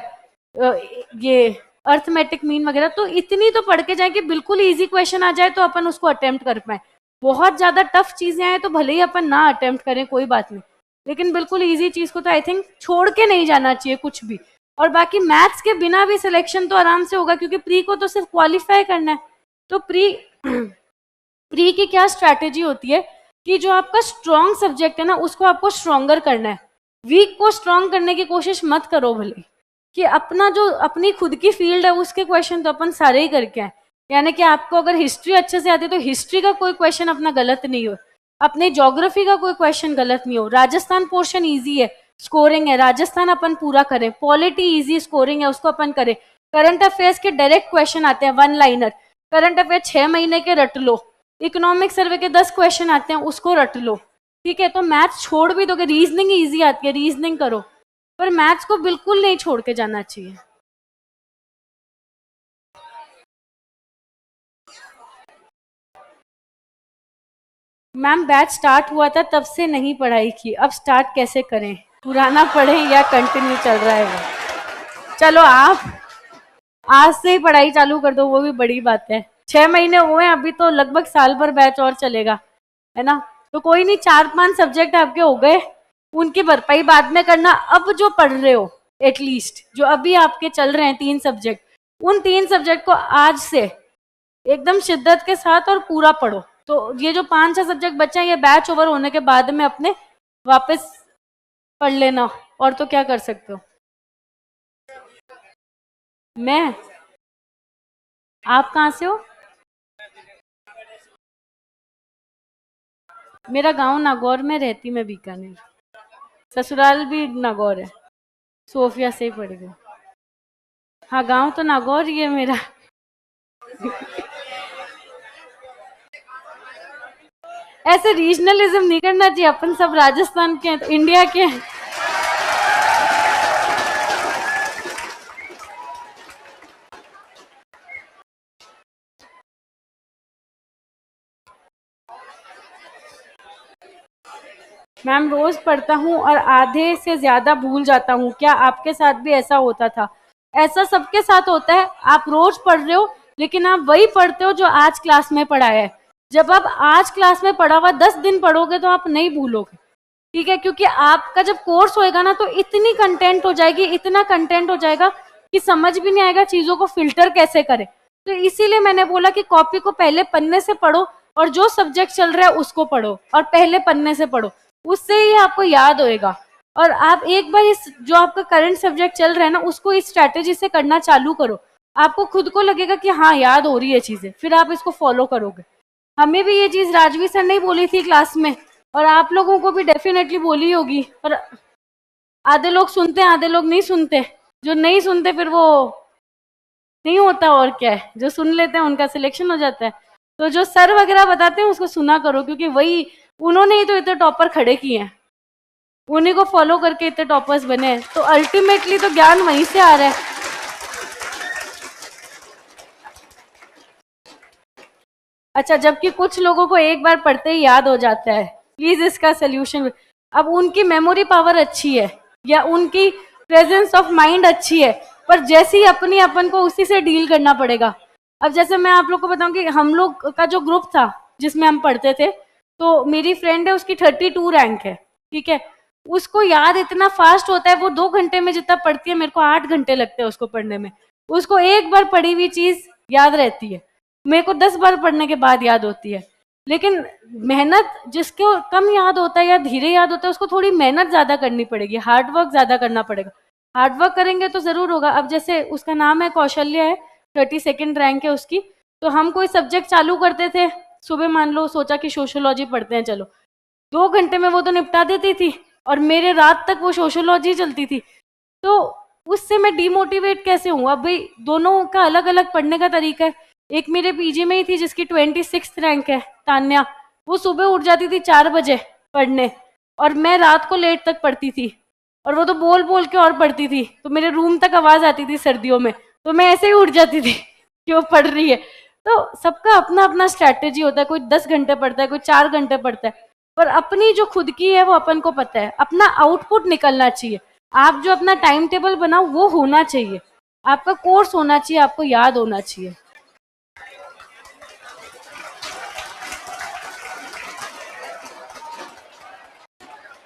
ये अर्थमेटिक मीन वगैरह, तो इतनी तो पढ़ के जाए कि बिल्कुल इजी क्वेश्चन आ जाए तो अपन उसको अटेम्प्ट कर पाए। बहुत ज्यादा टफ चीजें आए तो भले ही अपन ना अटेम्प्ट करें, कोई बात नहीं, लेकिन बिल्कुल इजी चीज को तो आई थिंक छोड़ के नहीं जाना चाहिए कुछ भी। और बाकी मैथ्स के बिना भी सिलेक्शन तो आराम से होगा, क्योंकि प्री को तो सिर्फ क्वालिफाई करना है। तो प्री की क्या स्ट्रैटेजी होती है कि जो आपका स्ट्रॉन्ग सब्जेक्ट है ना उसको आपको स्ट्रॉन्गर करना है, वीक को स्ट्रॉन्ग करने की कोशिश मत करो। भले कि अपना जो अपनी खुद की फील्ड है उसके क्वेश्चन तो अपन सारे ही करके आए, यानी कि आपको अगर हिस्ट्री अच्छे से आती है तो हिस्ट्री का कोई क्वेश्चन अपना गलत नहीं हो, अपने ज्योग्राफी का कोई क्वेश्चन गलत नहीं हो। राजस्थान पोर्शन इजी है, स्कोरिंग है, राजस्थान अपन पूरा करें। पॉलिटी इजी स्कोरिंग है, उसको अपन करें। करंट अफेयर्स के डायरेक्ट क्वेश्चन आते हैं, 1 लाइनर। करंट अफेयर 6 महीने के रट लो। इकोनॉमिक सर्वे के 10 क्वेश्चन आते हैं, उसको रट लो, ठीक है? तो मैथ्स छोड़ भी दोगे, रीजनिंग इजी आती है, रीजनिंग करो, पर मैथ्स को बिल्कुल नहीं छोड़ के जाना चाहिए। मैम बैच स्टार्ट हुआ था तब से नहीं पढ़ाई की, अब स्टार्ट कैसे करें? पुराना पढ़ें या कंटिन्यू चल रहा है वो? चलो आप आज से ही पढ़ाई चालू कर दो, वो भी बड़ी बात है। 6 महीने हुए हैं, अभी तो लगभग साल भर बैच और चलेगा, है ना? तो कोई नहीं, 4-5 सब्जेक्ट आपके हो गए, उनकी भरपाई बाद में करना। अब जो पढ़ रहे हो एटलीस्ट, जो अभी आपके चल रहे हैं 3 सब्जेक्ट, उन 3 सब्जेक्ट को आज से एकदम शिद्दत के साथ और पूरा पढ़ो। तो ये जो 5-6 सब्जेक्ट बचे हैं, ये बैच ओवर होने के बाद में अपने वापस पढ़ लेना, और तो क्या कर सकते हो। मैं, आप कहाँ से हो? मेरा गांव नागौर में, रहती मैं बीकानेर, ससुराल भी नागौर है, सोफिया से ही पड़ गए। हाँ, गांव तो नागौर ही है मेरा। ऐसे रीजनलिज्म नहीं करना चाहिए, अपन सब राजस्थान के हैं तो इंडिया के हैं। मैम रोज पढ़ता हूँ और आधे से ज्यादा भूल जाता हूँ, क्या आपके साथ भी ऐसा होता था? ऐसा सबके साथ होता है। आप रोज पढ़ रहे हो लेकिन आप वही पढ़ते हो जो आज क्लास में पढ़ाया है। जब आप आज क्लास में पढ़ा हुआ 10 दिन पढ़ोगे तो आप नहीं भूलोगे, ठीक है? क्योंकि आपका जब कोर्स होएगा ना, तो इतनी कंटेंट हो जाएगी, इतना कंटेंट हो जाएगा कि समझ भी नहीं आएगा चीजों को फिल्टर कैसे करें। तो इसीलिए मैंने बोला कि कॉपी को पहले पन्ने से पढ़ो और जो सब्जेक्ट चल रहा है उसको पढ़ो और पहले पन्ने से पढ़ो, उससे ही आपको याद होएगा। और आप एक बार इस जो आपका करंट सब्जेक्ट चल रहा है ना, उसको इस स्ट्रैटेजी से करना चालू करो, आपको खुद को लगेगा कि हाँ याद हो रही है चीजें, फिर आप इसको फॉलो करोगे। हमें भी ये चीज राजवी सर ने बोली थी क्लास में, और आप लोगों को भी डेफिनेटली बोली होगी, पर आधे लोग सुनते हैं, आधे लोग नहीं सुनते। जो नहीं सुनते फिर वो नहीं होता, और क्या है, जो सुन लेते हैं उनका सिलेक्शन हो जाता है। तो जो सर वगैरह बताते हैं उसको सुना करो, क्योंकि वही उन्होंने ही तो इतने टॉपर खड़े किए हैं, उन्हीं को फॉलो करके इतने टॉपर्स बने हैं। तो अल्टीमेटली तो ज्ञान वहीं से आ रहा है। अच्छा, जबकि कुछ लोगों को एक बार पढ़ते ही याद हो जाता है। प्लीज इसका सोल्यूशन, अब उनकी मेमोरी पावर अच्छी है या उनकी प्रेजेंस ऑफ माइंड अच्छी है, पर जैसे ही अपनी अपन को उसी से डील करना पड़ेगा। अब जैसे मैं आप लोग को बताऊं कि हम लोग का जो ग्रुप था जिसमें हम पढ़ते थे, तो मेरी फ्रेंड है, उसकी 32 रैंक है, ठीक है? उसको याद इतना फास्ट होता है, वो 2 घंटे में जितना पढ़ती है, मेरे को 8 घंटे लगते हैं उसको पढ़ने में। उसको एक बार पढ़ी हुई चीज याद रहती है, मेरे को 10 बार पढ़ने के बाद याद होती है। लेकिन मेहनत, जिसको कम याद होता है या धीरे याद होता है, उसको थोड़ी मेहनत ज्यादा करनी पड़ेगी, हार्डवर्क ज्यादा करना पड़ेगा। हार्डवर्क करेंगे तो जरूर होगा। अब जैसे उसका नाम है कौशल्य है, 32nd रैंक है उसकी। तो हम कोई सब्जेक्ट चालू करते थे, सुबह मान लो सोचा कि सोशियोलॉजी पढ़ते हैं, चलो 2 घंटे में वो तो निपटा देती थी, और मेरे रात तक वो सोशियोलॉजी चलती थी। तो उससे मैं डिमोटिवेट कैसे हूँ? अब भाई दोनों का अलग अलग पढ़ने का तरीका है। एक मेरे पीजी में ही थी जिसकी 26th रैंक है, तान्या, वो सुबह उठ जाती थी 4 बजे पढ़ने, और मैं रात को लेट तक पढ़ती थी, और वो तो बोल बोल के और पढ़ती थी, तो मेरे रूम तक आवाज आती थी सर्दियों में, तो मैं ऐसे ही उठ जाती थी कि वो पढ़ रही है। तो सबका अपना अपना स्ट्रैटेजी होता है, कोई 10 घंटे पढ़ता है, कोई 4 घंटे पढ़ता है, पर अपनी जो खुद की है वो अपन को पता है। अपना आउटपुट निकलना चाहिए, आप जो अपना टाइम टेबल बनाओ वो होना चाहिए, आपका कोर्स होना चाहिए, आपको याद होना चाहिए।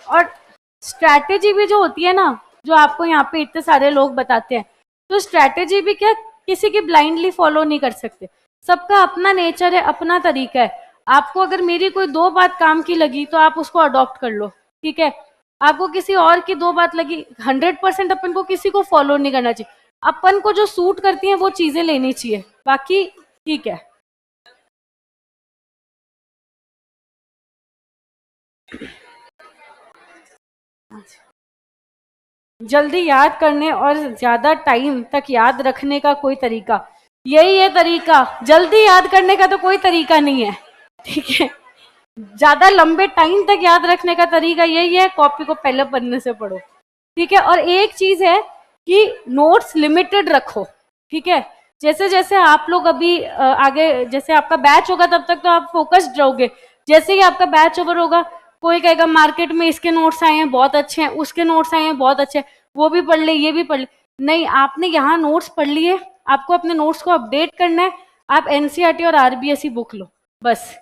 और स्ट्रैटेजी भी जो होती है ना, जो आपको यहाँ पे इतने सारे लोग बताते हैं, तो स्ट्रैटेजी भी क्या किसी की ब्लाइंडली फॉलो नहीं कर सकते, सबका अपना नेचर है, अपना तरीका है। आपको अगर मेरी कोई 2 बात काम की लगी तो आप उसको अडॉप्ट कर लो, ठीक है? आपको किसी और की 2 बात लगी, 100% अपन को किसी को फॉलो नहीं करना चाहिए, अपन को जो सूट करती है वो चीजें लेनी चाहिए, बाकी ठीक है। जल्दी याद करने और ज्यादा टाइम तक याद रखने का कोई तरीका, यही है तरीका। जल्दी याद करने का तो कोई तरीका नहीं है, ठीक है? ज्यादा लंबे टाइम तक याद रखने का तरीका यही है, कॉपी को पहले पन्ने से पढ़ो, ठीक है? और एक चीज है कि नोट्स लिमिटेड रखो, ठीक है? जैसे जैसे आप लोग अभी आगे, जैसे आपका बैच होगा तब तक तो आप फोकस्ड रहोगे, जैसे ही आपका बैच ओवर होगा, कोई कहेगा मार्केट में इसके नोट्स आए हैं बहुत अच्छे हैं, उसके नोट्स आए हैं बहुत अच्छे हैं, वो भी पढ़ ले ये भी पढ़ ले। नहीं, आपने यहाँ नोट्स पढ़ लिए, आपको अपने नोट्स को अपडेट करना है, आप एनसीईआरटी और आरबीएसई बुक लो, बस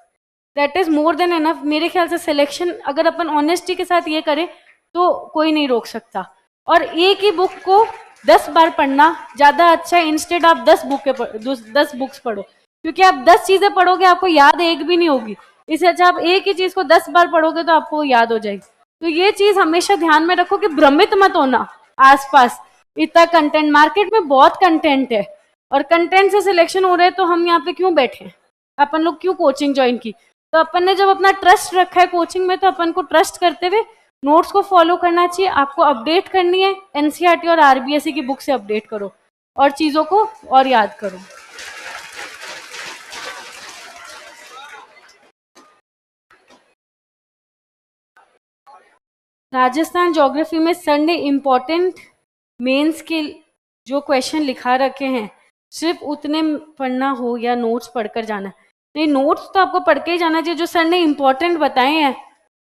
that is more than enough. मेरे ख्याल से सिलेक्शन अगर अपन ऑनेस्टी के साथ ये करें तो कोई नहीं रोक सकता। और एक ही बुक को 10 बार पढ़ना ज्यादा अच्छा है, इंस्टेड आप 10 बुक्स पढ़ो, क्योंकि आप 10 चीजें पढ़ोगे आपको याद एक भी नहीं होगी। इससे अच्छा आप एक ही चीज को 10 बार पढ़ोगे तो आपको याद हो जाएगी। तो ये चीज हमेशा ध्यान में रखो कि भ्रमित मत होना। आसपास इतना कंटेंट, मार्केट में बहुत कंटेंट है और कंटेंट से सिलेक्शन हो रहे हैं, तो हम यहाँ पे क्यों बैठे, अपन लोग क्यों कोचिंग ज्वाइन की। तो अपन ने जब अपना ट्रस्ट रखा है कोचिंग में, तो अपन को ट्रस्ट करते हुए नोट्स को फॉलो करना चाहिए। आपको अपडेट करनी है, एनसीईआरटी और आरबीएसई की बुक से अपडेट करो और चीजों को और याद करो। राजस्थान ज्योग्राफी में सर ने इम्पोर्टेंट मेंस के जो क्वेश्चन लिखा रखे हैं, सिर्फ उतने पढ़ना हो या नोट्स पढ़कर जाना? नहीं, नोट्स तो आपको पढ़ के ही जाना चाहिए। जो सर ने इम्पोर्टेंट बताए हैं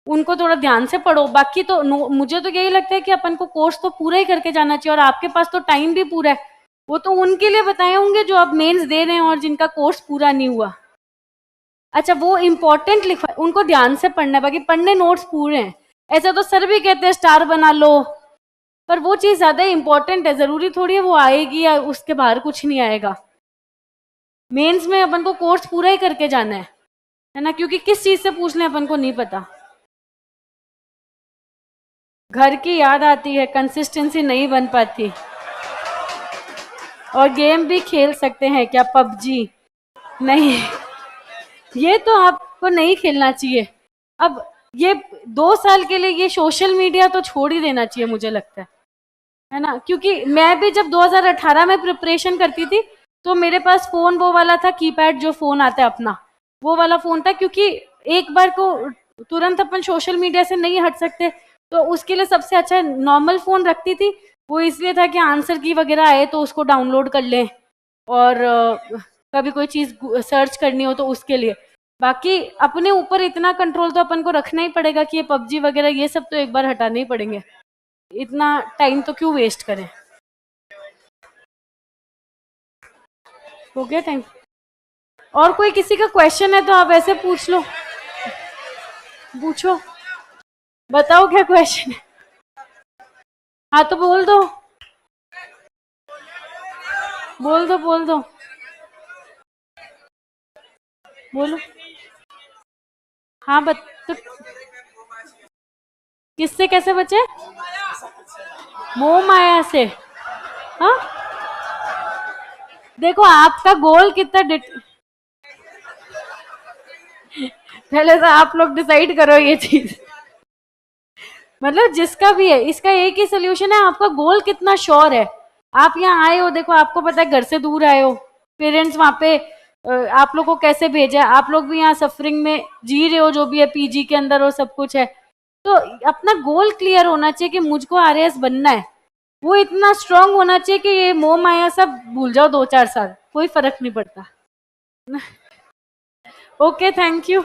उनको थोड़ा ध्यान से पढ़ो। बाकी तो मुझे तो यही लगता है कि अपन को कोर्स तो पूरा ही करके जाना चाहिए, और आपके पास तो टाइम भी पूरा है। वो तो उनके लिए बताए होंगे जो अब मेंस दे रहे हैं और जिनका कोर्स पूरा नहीं हुआ। अच्छा, वो इम्पोर्टेंट लिखा, उनको ध्यान से पढ़ना है, बाकी पढ़ने नोट्स पूरे हैं। ऐसा तो सर भी कहते हैं स्टार बना लो, पर वो चीज ज्यादा इंपॉर्टेंट है, जरूरी थोड़ी है वो आएगी या उसके बाहर कुछ नहीं आएगा। मेंस में अपन को कोर्स पूरा ही करके जाना है ना, क्योंकि किस चीज से पूछ लें अपन को नहीं पता। घर की याद आती है, कंसिस्टेंसी नहीं बन पाती। और गेम भी खेल सकते हैं क्या, पबजी? नहीं, ये तो आपको नहीं खेलना चाहिए। अब ये 2 साल के लिए ये सोशल मीडिया तो छोड़ ही देना चाहिए, मुझे लगता है ना। क्योंकि मैं भी जब 2018 में प्रिपरेशन करती थी तो मेरे पास फोन वो वाला था, कीपैड जो फोन आता है अपना, वो वाला फोन था। क्योंकि एक बार को तुरंत अपन सोशल मीडिया से नहीं हट सकते, तो उसके लिए सबसे अच्छा नॉर्मल फोन रखती थी। वो इसलिए था कि आंसर की वगैरह आए तो उसको डाउनलोड कर लें, और कभी कोई चीज सर्च करनी हो तो उसके लिए। बाकी अपने ऊपर इतना कंट्रोल तो अपन को रखना ही पड़ेगा कि ये पबजी वगैरह ये सब तो एक बार हटाने ही पड़ेंगे। इतना टाइम तो क्यों वेस्ट करें। हो गया टाइम? और कोई किसी का क्वेश्चन है तो आप ऐसे पूछ लो, पूछो, बताओ क्या क्वेश्चन है। हाँ तो बोल दो, बोल दो, बोल दो, बोलो। हाँ तो किससे कैसे बचे? मोह माया से। हाँ, देखो आपका गोल कितना पहले से आप लोग डिसाइड करो ये चीज। मतलब जिसका भी है, इसका एक ही सोल्यूशन है, आपका गोल कितना श्योर है। आप यहाँ आए हो, देखो आपको पता है घर से दूर आए हो, पेरेंट्स वहां पे आप लोग को कैसे भेजा है, आप लोग भी यहाँ सफरिंग में जी रहे हो, जो भी है पीजी के अंदर और सब कुछ है। तो अपना गोल क्लियर होना चाहिए कि मुझको आरएएस बनना है। वो इतना स्ट्रांग होना चाहिए कि ये मोह माया सब भूल जाओ 2-4 साल, कोई फर्क नहीं पड़ता। Okay, thank you.